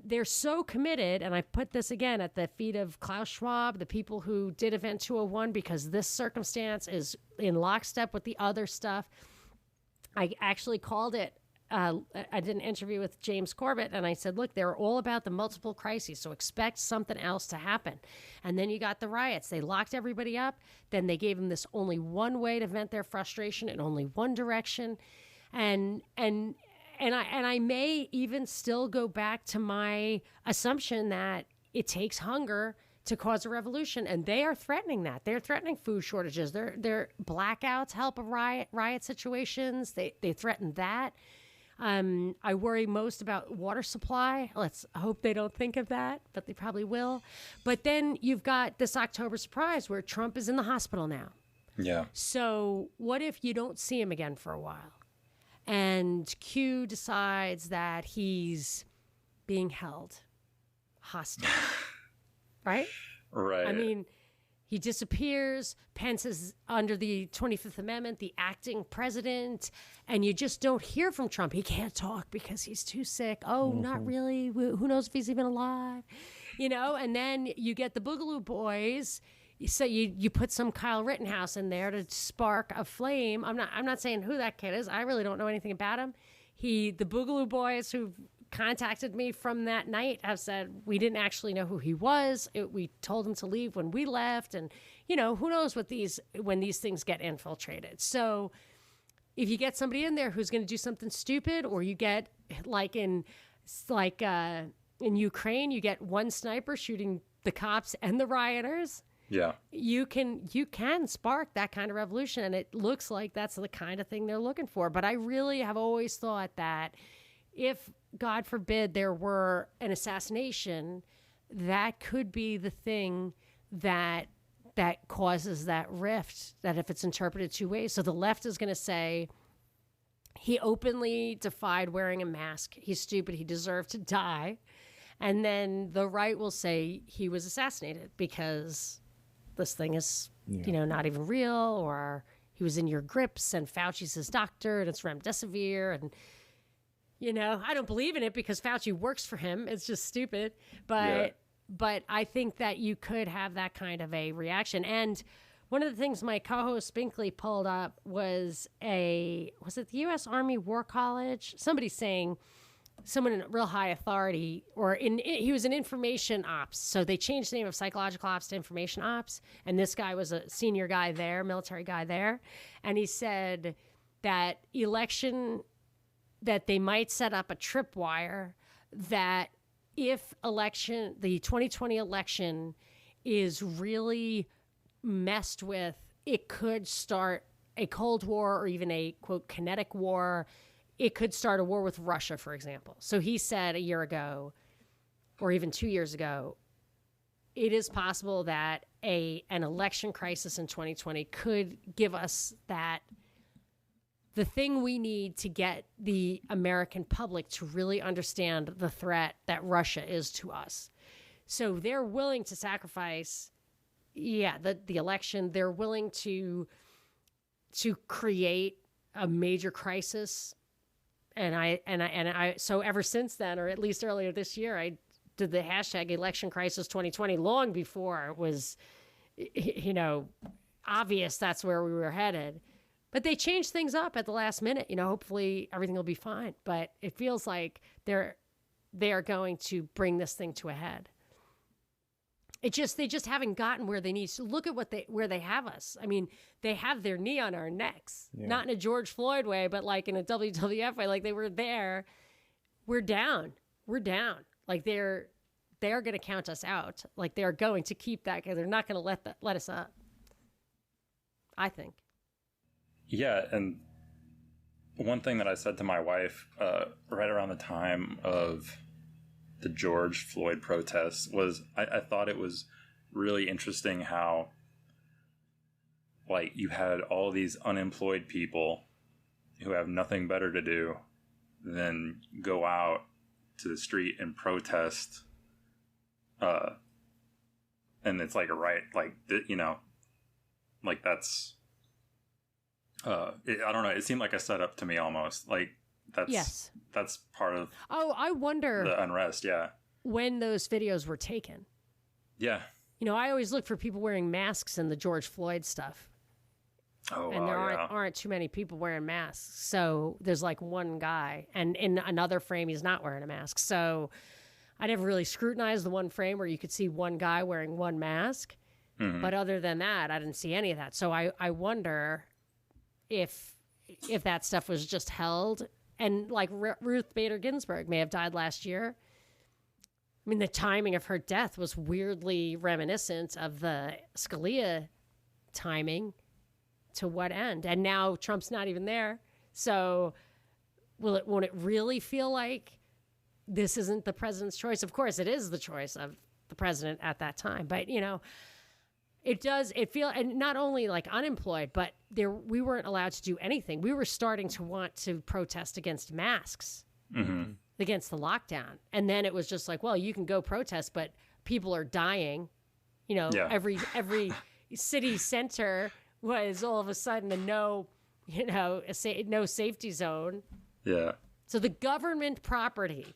they're so committed. And I put this again at the feet of Klaus Schwab, the people who did Event 201, because this circumstance is in lockstep with the other stuff. I actually called it. I did an interview with James Corbett, and I said, look, they're all about the multiple crises, so expect something else to happen. And then you got the riots. They locked everybody up. Then they gave them this only one way to vent their frustration in only one direction. And I may even still go back to my assumption that it takes hunger to cause a revolution, and they are threatening that. They're threatening food shortages. Their blackouts help a riot situations. They threaten that. I worry most about water supply. Let's hope they don't think of that, but they probably will. But then you've got this October surprise where Trump is in the hospital now. Yeah. So what if you don't see him again for a while? And Q decides that he's being held hostage, right? Right. I mean, he disappears. Pence is under the 25th Amendment, the acting president, and you just don't hear from Trump. He can't talk because he's too sick. Oh, not really. Who knows if he's even alive? You know, and then you get the Boogaloo Boys. So you put some Kyle Rittenhouse in there to spark a flame. I'm not saying who that kid is. I really don't know anything about him. The Boogaloo Boys who contacted me from that night have said we didn't actually know who he was. We told him to leave when we left, and you know, who knows when these things get infiltrated. So if you get somebody in there who's going to do something stupid, or you get in Ukraine, you get one sniper shooting the cops and the rioters. Yeah. You can spark that kind of revolution, and it looks like that's the kind of thing they're looking for. But I really have always thought that if, God forbid, there were an assassination, that could be the thing that causes that rift, that if it's interpreted two ways. So the left is going to say he openly defied wearing a mask. He's stupid. He deserved to die. And then the right will say he was assassinated because this thing is, not even real, or he was in your grips and Fauci's his doctor and it's remdesivir. And, I don't believe in it because Fauci works for him. It's just stupid. But I think that you could have that kind of a reaction. And one of the things my co-host Binkley pulled up was it the U.S. Army War College? Somebody saying, someone in real high authority, he was in information ops. So they changed the name of psychological ops to information ops. And this guy was a senior guy there, military guy there. And he said that that they might set up a tripwire, that if the 2020 election is really messed with, it could start a Cold War or even a, quote, kinetic war. It could start a war with Russia, for example. So he said a year ago, or even 2 years ago, it is possible that an election crisis in 2020 could give us the thing we need to get the American public to really understand the threat that Russia is to us. So they're willing to sacrifice, the election. They're willing to create a major crisis. So ever since then, or at least earlier this year, I did the hashtag election crisis 2020 long before it was, obvious that's where we were headed. But they changed things up at the last minute. Hopefully everything will be fine. But it feels like they are going to bring this thing to a head. They just haven't gotten where they need to. Look at where they have us. I mean, they have their knee on our necks, not in a George Floyd way, but like in a WWF way. Like they were there. We're down. Like they're going to count us out. Like they're going to keep that. They're not going to let us up, I think. Yeah, and one thing that I said to my wife right around the time of the George Floyd protests was I thought it was really interesting how, like, you had all these unemployed people who have nothing better to do than go out to the street and protest, and it's like a right, like, that's... I don't know. It seemed like a setup to me almost. Like that's part of I wonder the unrest. Yeah. when those videos were taken. Yeah. I always look for people wearing masks in the George Floyd stuff. Oh, and there aren't too many people wearing masks. So there's like one guy, and in another frame, he's not wearing a mask. So I never really scrutinized the one frame where you could see one guy wearing one mask. Mm-hmm. But other than that, I didn't see any of that. So I wonder if that stuff was just held. And like Ruth Bader Ginsburg may have died last year. I mean, the timing of her death was weirdly reminiscent of the Scalia timing. To what end? And now Trump's not even there. So won't it really feel like this isn't the president's choice? Of course, it is the choice of the president at that time. But, it feel, and not only like unemployed, but we weren't allowed to do anything. We were starting to want to protest against masks, against the lockdown. And then it was just like, well, you can go protest, but people are dying. Every city center was all of a sudden a no safety zone. Yeah. So the government property,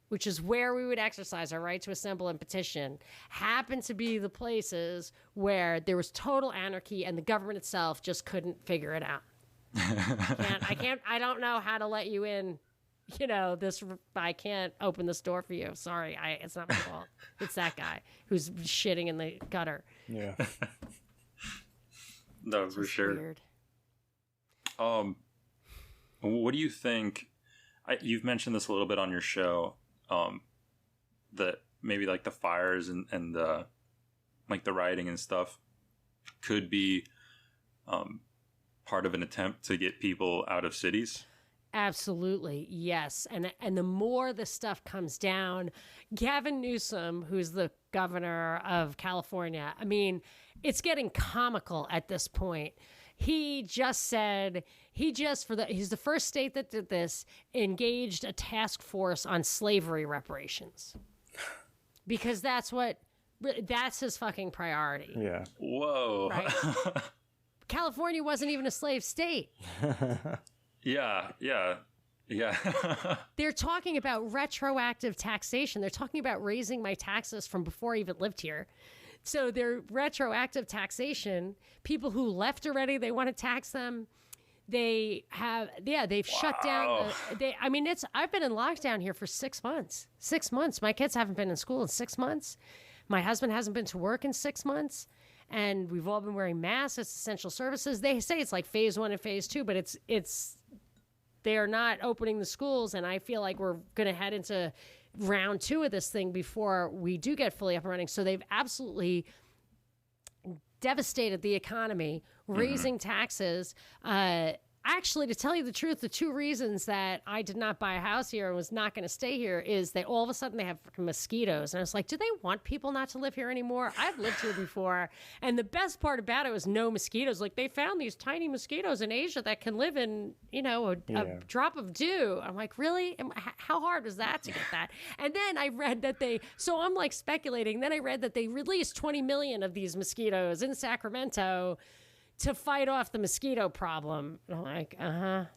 which is where we would exercise our right to assemble and petition, happened to be the places where there was total anarchy and the government itself just couldn't figure it out. I don't know how to let you in. I can't open this door for you. Sorry, it's not my fault. It's that guy who's shitting in the gutter. Yeah. No, for sure. Weird. What do you think? You've mentioned this a little bit on your show. That maybe like the fires and the like the rioting and stuff could be part of an attempt to get people out of cities. Absolutely, yes. And the more this stuff comes down, Gavin Newsom, who's the governor of California, I mean, it's getting comical at this point. He just said, he's the first state that did this, engaged a task force on slavery reparations. Because that's his fucking priority. Yeah. Whoa. Right? California wasn't even a slave state. Yeah. They're talking about retroactive taxation. They're talking about raising my taxes from before I even lived here. So they're retroactive taxation. People who left already, they want to tax them. They've shut down. I've been in lockdown here for 6 months. 6 months. My kids haven't been in school in 6 months. My husband hasn't been to work in 6 months. And we've all been wearing masks. It's essential services. They say it's like phase 1 and phase 2, but they are not opening the schools. And I feel like we're going to head into round 2 of this thing before we do get fully up and running. So they've absolutely devastated the economy, raising taxes. Actually, to tell you the truth, the 2 reasons that I did not buy a house here and was not going to stay here is that all of a sudden they have mosquitoes. And I was like, do they want people not to live here anymore? I've lived here before. And the best part about it was no mosquitoes. Like, they found these tiny mosquitoes in Asia that can live in, a drop of dew. I'm like, really? How hard was that to get that? And then I read that so I'm like speculating. Then I read that they released 20 million of these mosquitoes in Sacramento to fight off the mosquito problem. And I'm like, Wow.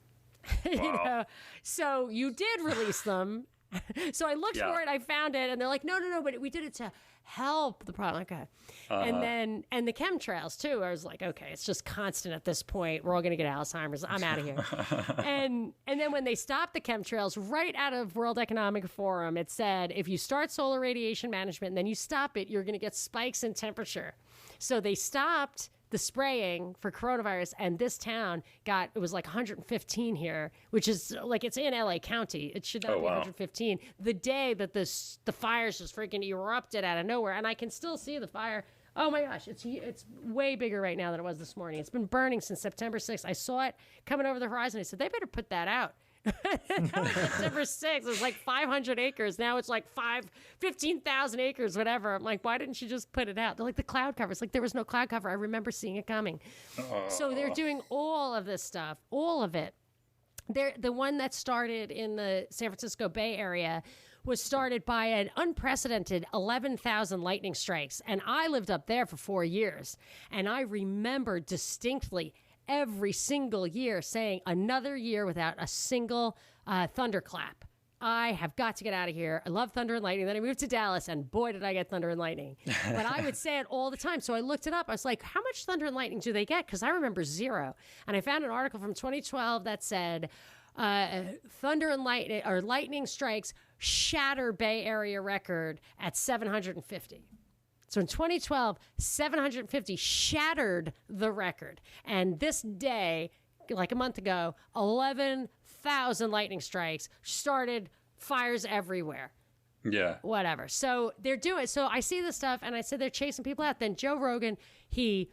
So you did release them. So I looked for it, I found it, and they're like, no, but we did it to help the problem. Okay. And the chemtrails too. I was like, okay, it's just constant at this point. We're all going to get Alzheimer's. I'm out of here. and then when they stopped the chemtrails, right out of World Economic Forum, it said, if you start solar radiation management and then you stop it, you're going to get spikes in temperature. So they stopped the spraying for coronavirus, and this town it was like 115 here, which is like, it's in LA County. It should not be 115. The day that the fires just freaking erupted out of nowhere, and I can still see the fire. Oh my gosh, it's way bigger right now than it was this morning. It's been burning since September 6th. I saw it coming over the horizon. I said, they better put that out. That was September 6th. It was like 500 acres. Now it's like 15,000 acres, whatever. I'm like, why didn't you just put it out? They're like, the cloud cover. It's like, there was no cloud cover. I remember seeing it coming. So they're doing all of this stuff, all of it. The one that started in the San Francisco Bay Area was started by an unprecedented 11,000 lightning strikes. And I lived up there for 4 years. And I remember distinctly every single year saying another year without a single thunderclap. I have got to get out of here. I love thunder and lightning. Then I moved to Dallas, and boy, did I get thunder and lightning. But I would say it all the time. So I looked it up. I was like, how much thunder and lightning do they get? Because I remember 0. And I found an article from 2012 that said thunder and lightning, or lightning strikes shatter Bay Area record at 750. So in 2012, 750 shattered the record. And this day, like a month ago, 11,000 lightning strikes started, fires everywhere. Yeah. Whatever. So they're doing, so I see this stuff and I said they're chasing people out. Then Joe Rogan, he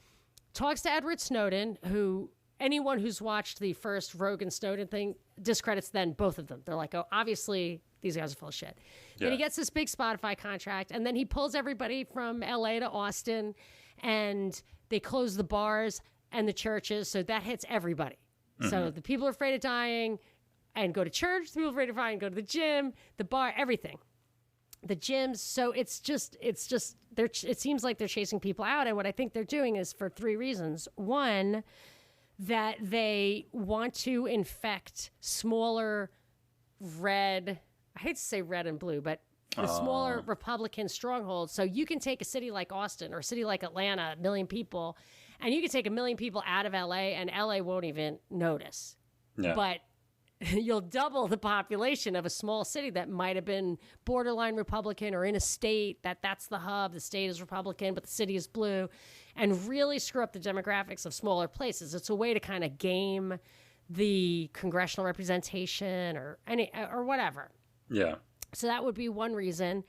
talks to Edward Snowden, who anyone who's watched the first Rogan Snowden thing discredits then both of them. They're like, oh, obviously these guys are full of shit. Yeah. Then he gets this big Spotify contract, and then he pulls everybody from LA to Austin, and they close the bars and the churches. So that hits everybody. Mm-hmm. So the people are afraid of dying and go to church. The people are afraid of dying and go to the gym, the bar, everything. The gyms. So it seems like they're chasing people out. And what I think they're doing is for 3 reasons. One, that they want to infect smaller red, I hate to say red and blue, but the smaller Republican strongholds. So you can take a city like Austin or a city like Atlanta, 1 million people, and you can take 1 million people out of LA and LA won't even notice. Yeah. But you'll double the population of a small city that might have been borderline Republican, or in a state that's the hub. The state is Republican, but the city is blue, and really screw up the demographics of smaller places. It's a way to kind of game the congressional representation or whatever. Yeah. So that would be one reason.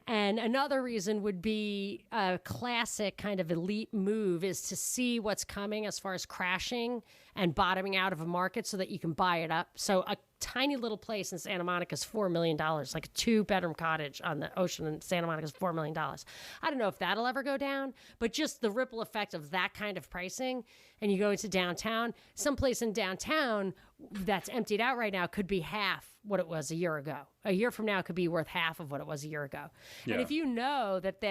And another reason would be a classic kind of elite move is to see what's coming as far as crashing and bottoming out of a market so that you can buy it up. So a tiny little place in Santa Monica is $4 million, like a 2-bedroom cottage on the ocean in Santa Monica is $4 million. I don't know if that'll ever go down, but just the ripple effect of that kind of pricing. And you go into downtown, someplace in downtown that's emptied out right now could be half what it was a year ago. A year from now, it could be worth half of what it was a year ago. Yeah. And if you know that,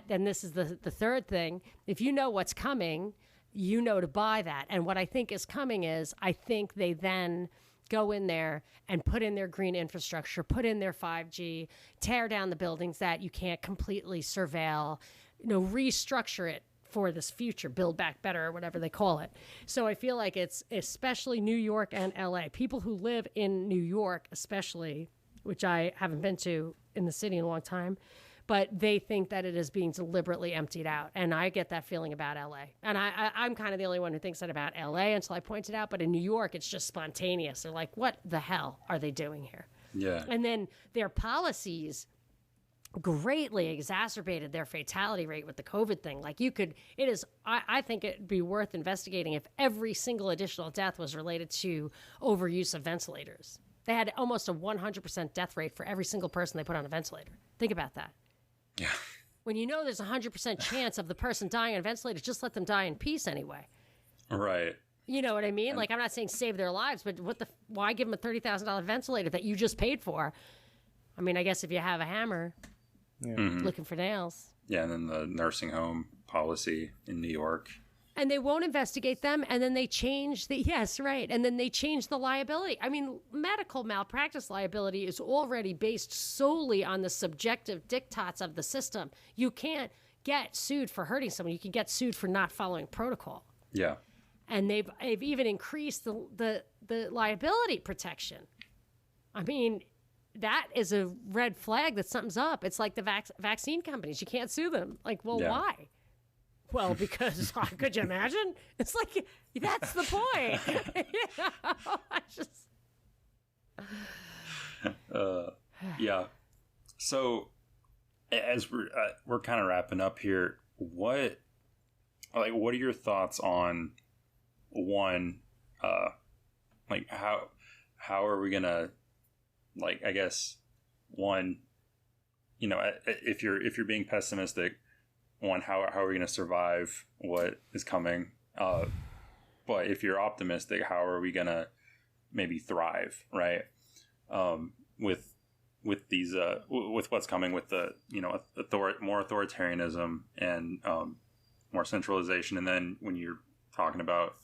and this is the third thing, if you know what's coming, you know to buy that. And what I think is coming is, I think they then go in there and put in their green infrastructure, put in their 5G, tear down the buildings that you can't completely surveil, restructure it for this future, build back better, or whatever they call it. So I feel like it's especially New York and LA. People who live in New York, especially, which I haven't been to in the city in a long time, but they think that it is being deliberately emptied out. And I get that feeling about LA. And I'm kind of the only one who thinks that about LA until I point it out. But in New York, it's just spontaneous. They're like, what the hell are they doing here? Yeah. And then their policies greatly exacerbated their fatality rate with the COVID thing. Like I think it'd be worth investigating if every single additional death was related to overuse of ventilators. They had almost a 100% death rate for every single person they put on a ventilator. Think about that. Yeah. When you know there's a 100% chance of the person dying on a ventilator, just let them die in peace anyway. Right. You know what I mean? Like, I'm not saying save their lives, but why give them a $30,000 ventilator that you just paid for? I mean, I guess if you have a hammer, looking for nails. Yeah, and then the nursing home policy in New York. And they won't investigate them, and then they change and then they change the liability. I mean, medical malpractice liability is already based solely on the subjective diktats of the system. You can't get sued for hurting someone. You can get sued for not following protocol. Yeah. And they've even increased the liability protection. I mean, that is a red flag that something's up. It's like the vaccine companies. You can't sue them. Like, well, why? Well, because could you imagine? It's like, that's the point. Yeah. So as we're kind of wrapping up here, what are your thoughts on one, like how are we going to, like, I guess one, if you're being pessimistic, one, how are we going to survive what is coming? But if you're optimistic, how are we going to maybe thrive, right? With these, with what's coming, with the, more authoritarianism and more centralization. And then when you're talking about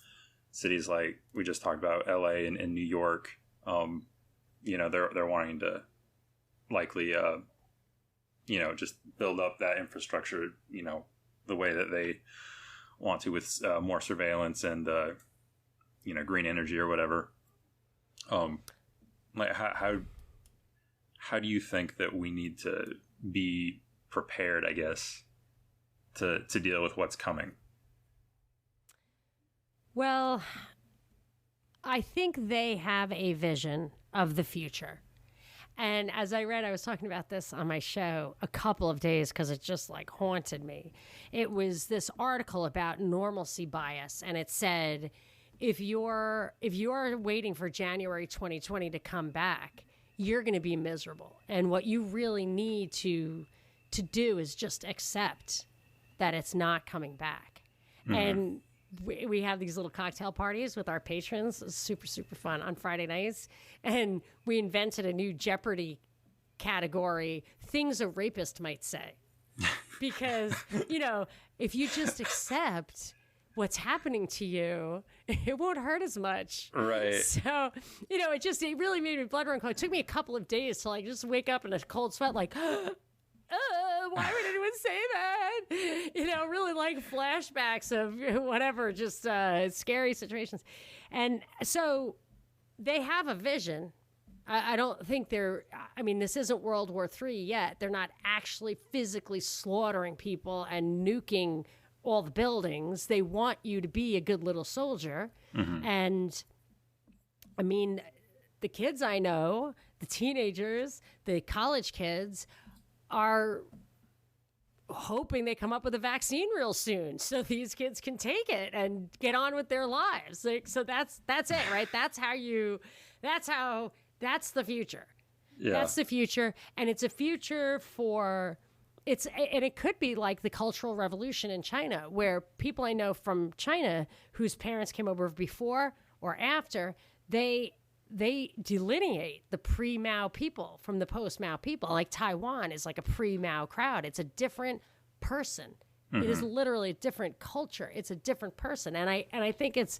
cities like we just talked about, LA and New York, they're wanting to likely, just build up that infrastructure, the way that they want to with more surveillance and, green energy or whatever. Like how do you think that we need to be prepared, I guess, to deal with what's coming? Well, I think they have a vision of the future. And as I was talking about this on my show a couple of days because it just like haunted me. It was this article about normalcy bias, and it said, if you're waiting for January 2020 to come back, you're going to be miserable. And what you really need to do is just accept that it's not coming back. Mm-hmm. And we have these little cocktail parties with our patrons. It's super, super fun on Friday nights. And we invented a new Jeopardy category, things a rapist might say. Because, if you just accept what's happening to you, it won't hurt as much. Right. So, it really made me blood run cold. It took me a couple of days to just wake up in a cold sweat, like, why would anyone say that? Really like flashbacks of whatever, just scary situations. And so they have a vision. I don't think this isn't World War III yet. They're not actually physically slaughtering people and nuking all the buildings. They want you to be a good little soldier. Mm-hmm. And the kids I know, the teenagers, the college kids are hoping they come up with a vaccine real soon so these kids can take it and get on with their lives. So that's it, right? That's the future. Yeah. That's the future. And it's a future and it could be like the Cultural Revolution in China, where people I know from China whose parents came over before or after, they delineate the pre-Mao people from the post-Mao people. Like Taiwan is like a pre-Mao crowd. It's a different person. Mm-hmm. It is literally a different culture. It's a different person. And I think it's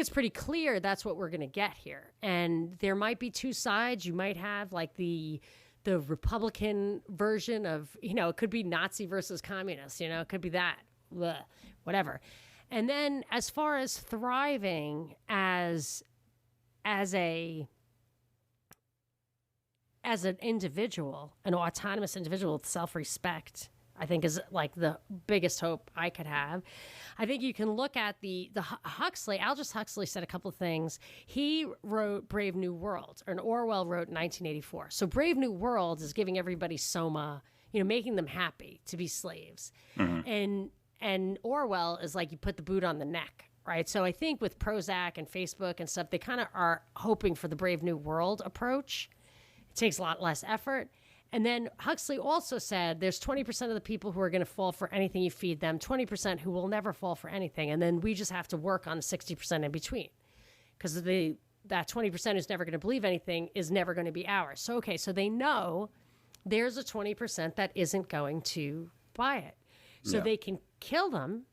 pretty clear that's what we're going to get here. And there might be two sides. You might have like the Republican version of, it could be Nazi versus communist, it could be that, whatever. And then as far as thriving as an individual, an autonomous individual with self-respect, I think is like the biggest hope I could have. I think you can look at the Huxley, Aldous Huxley said a couple of things. He wrote Brave New World, and Orwell wrote in 1984. So Brave New World is giving everybody soma, making them happy to be slaves. Mm-hmm. And Orwell is like, you put the boot on the neck, right? So I think with Prozac and Facebook and stuff, they kind of are hoping for the Brave New World approach. It takes a lot less effort. And then Huxley also said there's 20% of the people who are going to fall for anything you feed them, 20% who will never fall for anything. And then we just have to work on 60% in between, because that 20% who's never going to believe anything is never going to be ours. So they know there's a 20% that isn't going to buy it. So they can kill them,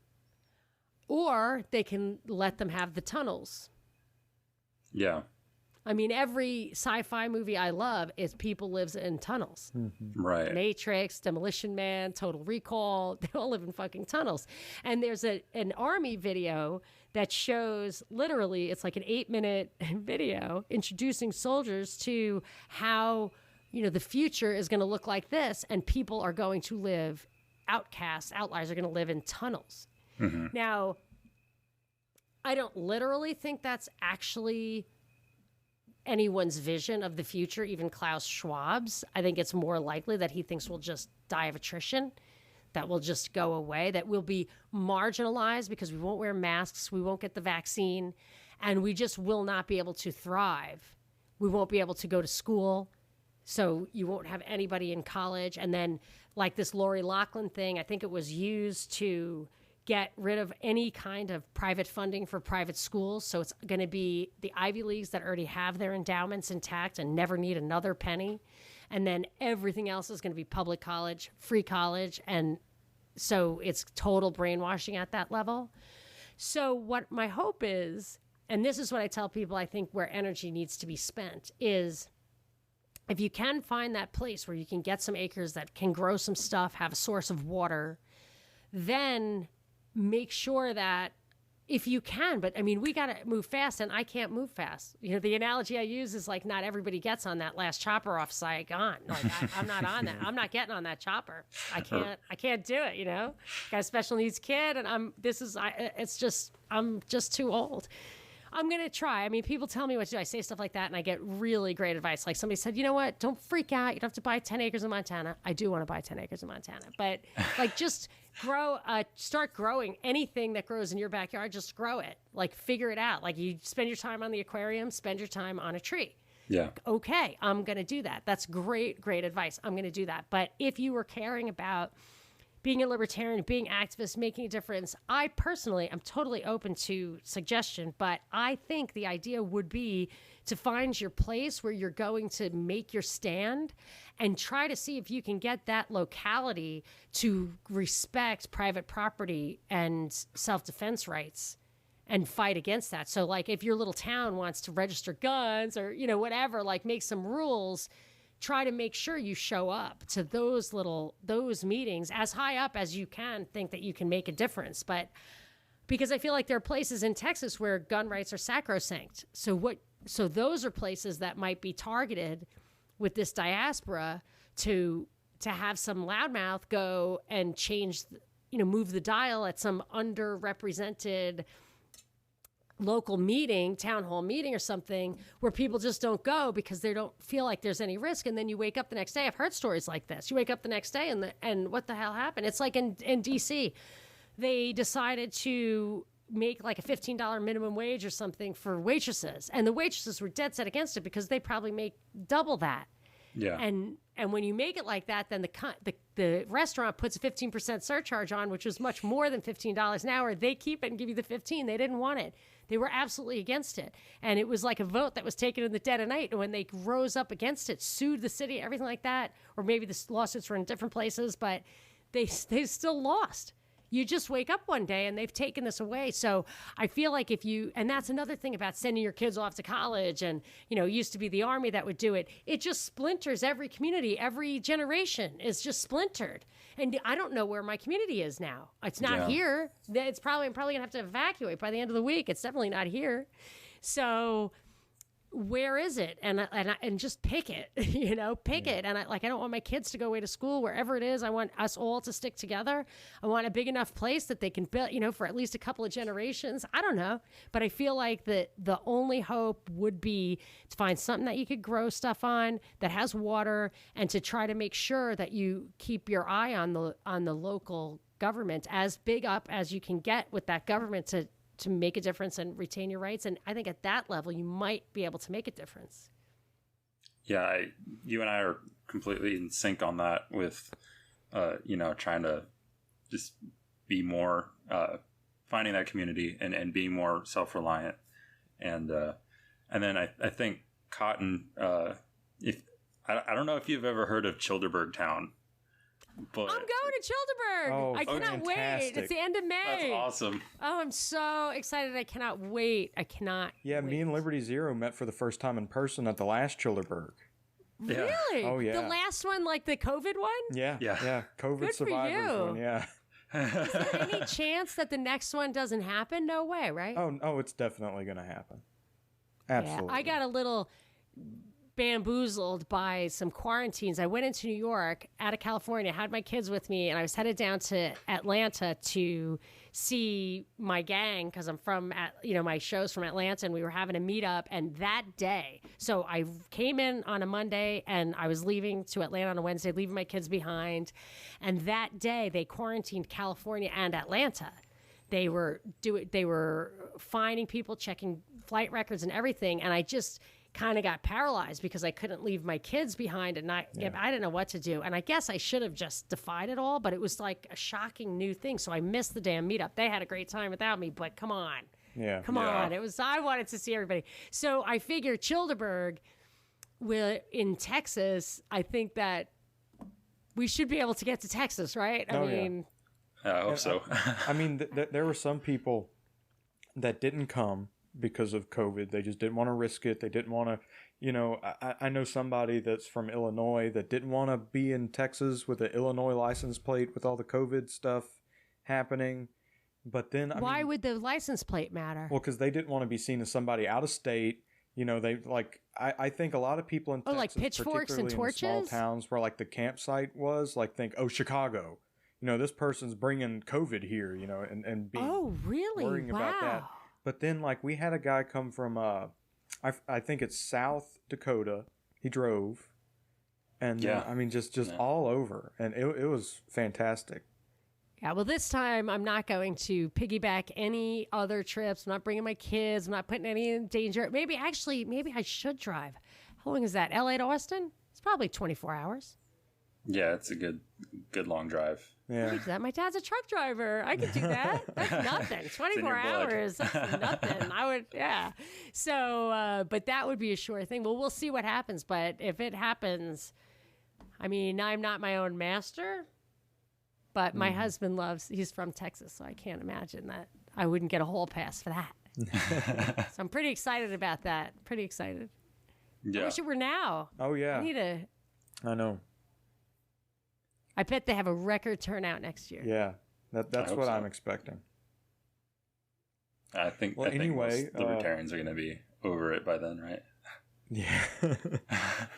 or they can let them have the tunnels. Yeah. Every sci-fi movie I love is people lives in tunnels. Mm-hmm. Right. Matrix, Demolition Man, Total Recall, they all live in fucking tunnels. And there's an army video that shows, literally, it's like an 8-minute video introducing soldiers to how, the future is going to look like this, and people are going to live, outliers are going to live in tunnels. Mm-hmm. Now, I don't literally think that's actually anyone's vision of the future, even Klaus Schwab's. I think it's more likely that he thinks we'll just die of attrition, that we'll just go away, that we'll be marginalized because we won't wear masks, we won't get the vaccine, and we just will not be able to thrive. We won't be able to go to school, so you won't have anybody in college. And then, like this Lori Loughlin thing, I think it was used to get rid of any kind of private funding for private schools. So it's going to be the Ivy Leagues that already have their endowments intact and never need another penny. And then everything else is going to be public college, free college. And so it's total brainwashing at that level. So what my hope is, and this is what I tell people, I think where energy needs to be spent is if you can find that place where you can get some acres that can grow some stuff, have a source of water, then make sure that if you can, but I mean, we got to move fast and I can't move fast. You know, the analogy I use is like, not everybody gets on that last chopper off Saigon. Like I'm not on that. I'm not getting on that chopper. I can't do it. You know, got a special needs kid and I'm just too old. I'm going to try. I mean, people tell me what to do. I say stuff like that and I get really great advice. Like somebody said, you know what? Don't freak out. You don't have to buy 10 acres in Montana. I do want to buy 10 acres in Montana, but like just start growing anything that grows in your backyard. Just grow it. Like figure it out. Like you spend your time on the aquarium, spend your time on a tree. Yeah. Okay. I'm going to do that. That's great advice. I'm going to do that. But if you were caring about being a libertarian, being activist, making a difference, I personally am totally open to suggestion, but I think the idea would be to find your place where you're going to make your stand and try to see if you can get that locality to respect private property and self-defense rights and fight against that. So like if your little town wants to register guns or, you know, whatever, like make some rules, try to make sure you show up to those meetings as high up as you can, think that you can make a difference. But because I feel like there are places in Texas where gun rights are sacrosanct. So those are places that might be targeted with this diaspora to have some loudmouth go and change, move the dial at some underrepresented local meeting, town hall meeting or something where people just don't go because they don't feel like there's any risk. And then you wake up the next day. I've heard stories like this. You wake up the next day and what the hell happened? It's like in DC, they decided to make like a $15 minimum wage or something for waitresses. And the waitresses were dead set against it because they probably make double that. Yeah. And when you make it like that, then the restaurant puts a 15% surcharge on, which is much more than $15 an hour. They keep it and give you the 15. They didn't want it. They were absolutely against it. And it was like a vote that was taken in the dead of night. And when they rose up against it, sued the city, everything like that, or maybe the lawsuits were in different places, but they still lost. You just wake up one day and they've taken this away. So I feel like and that's another thing about sending your kids off to college and, it used to be the Army that would do it. It just splinters every community. Every generation is just splintered. And I don't know where my community is now. It's not here. I'm probably going to have to evacuate by the end of the week. It's definitely not here. So where is it? And just pick it, pick it. And I don't want my kids to go away to school wherever it is. I want us all to stick together. I want a big enough place that they can build, for at least a couple of generations. I don't know. But I feel like the only hope would be to find something that you could grow stuff on that has water and to try to make sure that you keep your eye on the local government as big up as you can get with that government to make a difference and retain your rights. And I think at that level, you might be able to make a difference. Yeah, you and I are completely in sync on that with, trying to just be more, finding that community and being more self-reliant. And then I think cotton, I don't know if you've ever heard of Childerberg Town. But I'm going to Childerberg. Oh, I cannot fantastic. wait. It's the end of May. That's awesome. Oh, I'm so excited. I cannot wait. Yeah, me and Liberty Zero met for the first time in person at the last Childerberg. Yeah. Really? Oh, yeah. The last one, like the COVID one? Yeah. COVID Good for survivors you. one, yeah. Is there any chance that the next one doesn't happen? No way, right? Oh, it's definitely going to happen. Absolutely. Yeah, I got a little bamboozled by some quarantines. I went into New York out of California, had my kids with me, and I was headed down to Atlanta to see my gang because I'm from, my show's from Atlanta, and we were having a meetup. And that day, so I came in on a Monday and I was leaving to Atlanta on a Wednesday, leaving my kids behind. And that day they quarantined California and Atlanta. They were finding people, checking flight records and everything. And I just kind of got paralyzed because I couldn't leave my kids behind and I didn't know what to do. And I guess I should have just defied it all, but it was like a shocking new thing. So I missed the damn meetup. They had a great time without me, but come on. Yeah. Come on. I wanted to see everybody. So I figured Childerberg in Texas, I think that we should be able to get to Texas, right? I I hope so. I mean, there were some people that didn't come because of COVID. They just didn't want to risk it. They didn't want to, I know somebody that's from Illinois that didn't want to be in Texas with an Illinois license plate with all the COVID stuff happening. But then, why would the license plate matter? Well, because they didn't want to be seen as somebody out of state. They like, I think a lot of people in Texas, like pitchforks and torches, in the small towns where like the campsite was, like think, oh, Chicago, this person's bringing COVID here, and being worrying about that. But then like we had a guy come from, I think it's South Dakota. He drove, and just all over, and it was fantastic. Yeah, well, this time I'm not going to piggyback any other trips. I'm not bringing my kids. I'm not putting any in danger. Maybe I should drive. How long is that? LA to Austin? It's probably 24 hours. Yeah, it's a good long drive. Yeah. I could do that. My dad's a truck driver. I could do that. That's nothing. 24 hours. That's nothing. I would, yeah. So, but that would be a sure thing. Well, we'll see what happens. But if it happens, I mean, I'm not my own master. But my husband he's from Texas, so I can't imagine that I wouldn't get a hall pass for that. So I'm pretty excited about that. Pretty excited. Yeah. I wish it were now. Oh, yeah. I know. I bet they have a record turnout next year. Yeah, that's what I'm expecting. I think most libertarians are going to be over it by then, right? Yeah.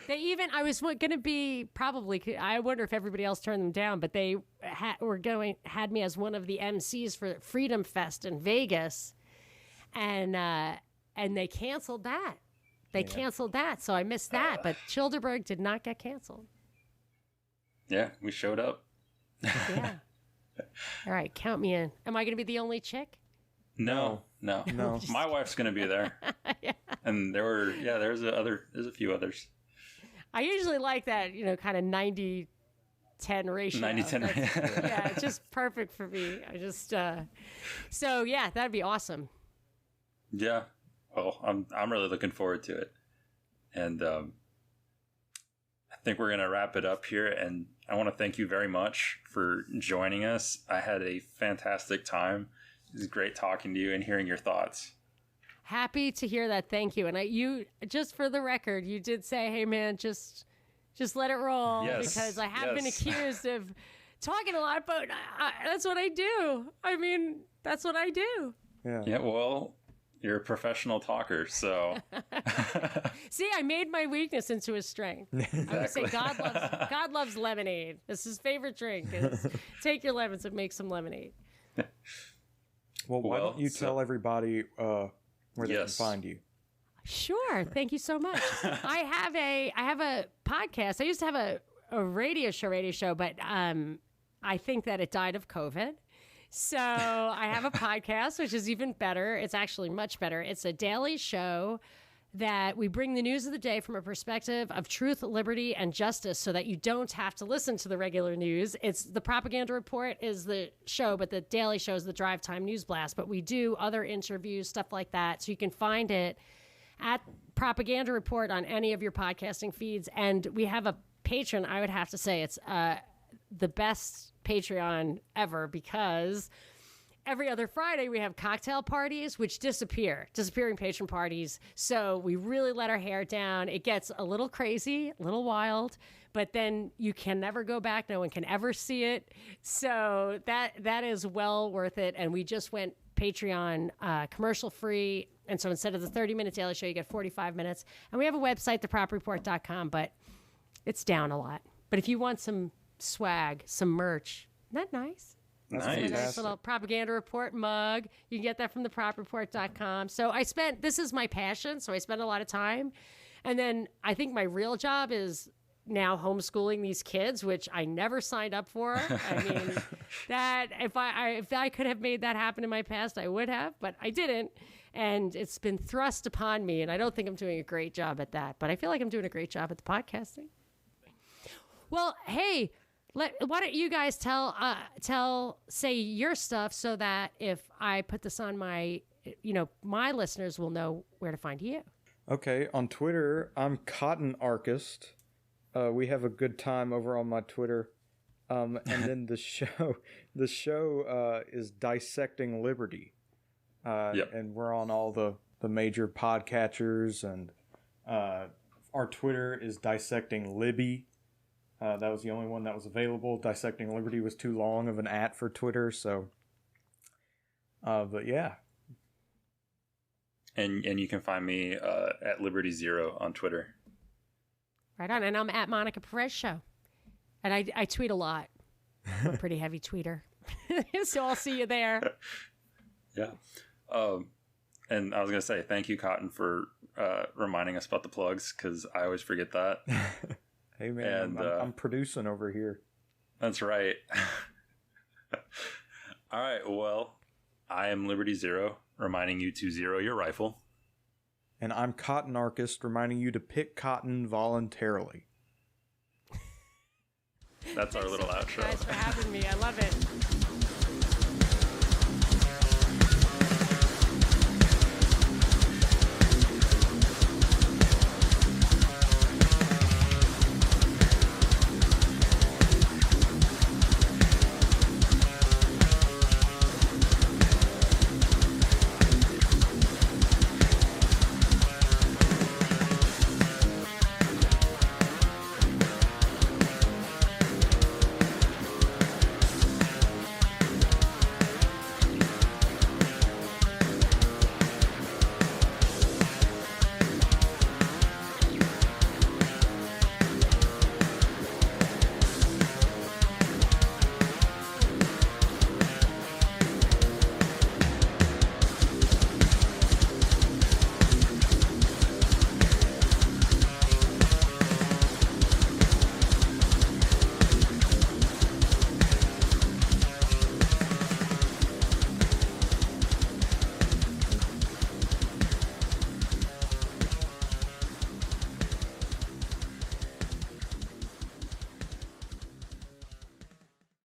I was going to be probably, I wonder if everybody else turned them down, but they had me as one of the MCs for Freedom Fest in Vegas. And they canceled that. Canceled that. So I missed that, but Childerberg did not get canceled. Yeah, we showed up. Yeah. All right. Count me in. Am I going to be the only chick? No. My wife's going to be there. Yeah. And there's a few others. I usually like that, kind of 90-10 ratio. 90-10. Yeah, it's just perfect for me. I just, so yeah, that'd be awesome. Yeah. Well, I'm really looking forward to it. And, I think we're going to wrap it up here. And I want to thank you very much for joining us. I had a fantastic time. It was great talking to you and hearing your thoughts. Happy to hear that. Thank you. And you, just for the record, you did say, hey man, just let it roll. Yes. Because I have been accused of talking a lot, but that's what I do. I mean, that's what I do. Yeah. Well, you're a professional talker, so. See, I made my weakness into a strength. Exactly. I would say God loves lemonade. It's his favorite drink. Take your lemons and make some lemonade. Well, why don't you tell everybody where they can find you? Sure. Thank you so much. I have a podcast. I used to have a radio show, but I think that it died of COVID. So I have a podcast, which is even better. It's actually much better. It's a daily show that we bring the news of the day from a perspective of truth, liberty, and justice so that you don't have to listen to the regular news. It's the Propaganda Report is the show, but the daily show is the Drive Time News Blast. But we do other interviews, stuff like that. So you can find it at Propaganda Report on any of your podcasting feeds. And we have a Patreon. I would have to say it's the best Patreon ever, because every other Friday we have cocktail parties, which disappearing patron parties. So we really let our hair down. It gets a little crazy, a little wild, but then you can never go back. No one can ever see it. So that is well worth it. And we just went Patreon commercial free. And so instead of the 30-minute daily show, you get 45 minutes. And we have a website, thepropreport.com, but it's down a lot. But if you want some swag, some merch, isn't that nice? That's nice. A nice little Propaganda Report mug. You can get that from thepropreport.com. So this is my passion, so I spend a lot of time. And then I think my real job is now homeschooling these kids, which I never signed up for. I mean, that if I could have made that happen in my past, I would have, but I didn't. And it's been thrust upon me, and I don't think I'm doing a great job at that, but I feel like I'm doing a great job at the podcasting. Well, hey, why don't you guys say your stuff so that if I put this on my listeners will know where to find you. Okay, on Twitter, I'm Cotton Archist. We have a good time over on my Twitter. And then the show is Dissecting Liberty. And we're on all the major podcatchers, and our Twitter is Dissecting Libby. That was the only one that was available. Dissecting Liberty was too long of an @ for Twitter, so. But yeah. And you can find me at Liberty Zero on Twitter. Right on. And I'm at Monica Perez Show. And I tweet a lot. I'm a pretty heavy tweeter. So I'll see you there. Yeah. And I was going to say, thank you, Cotton, for reminding us about the plugs, because I always forget that. Hey, man, and, I'm producing over here. That's right. All right. Well, I am Liberty Zero, reminding you to zero your rifle. And I'm Cotton Archist, reminding you to pick cotton voluntarily. That's our little outro. Thanks for having me. I love it.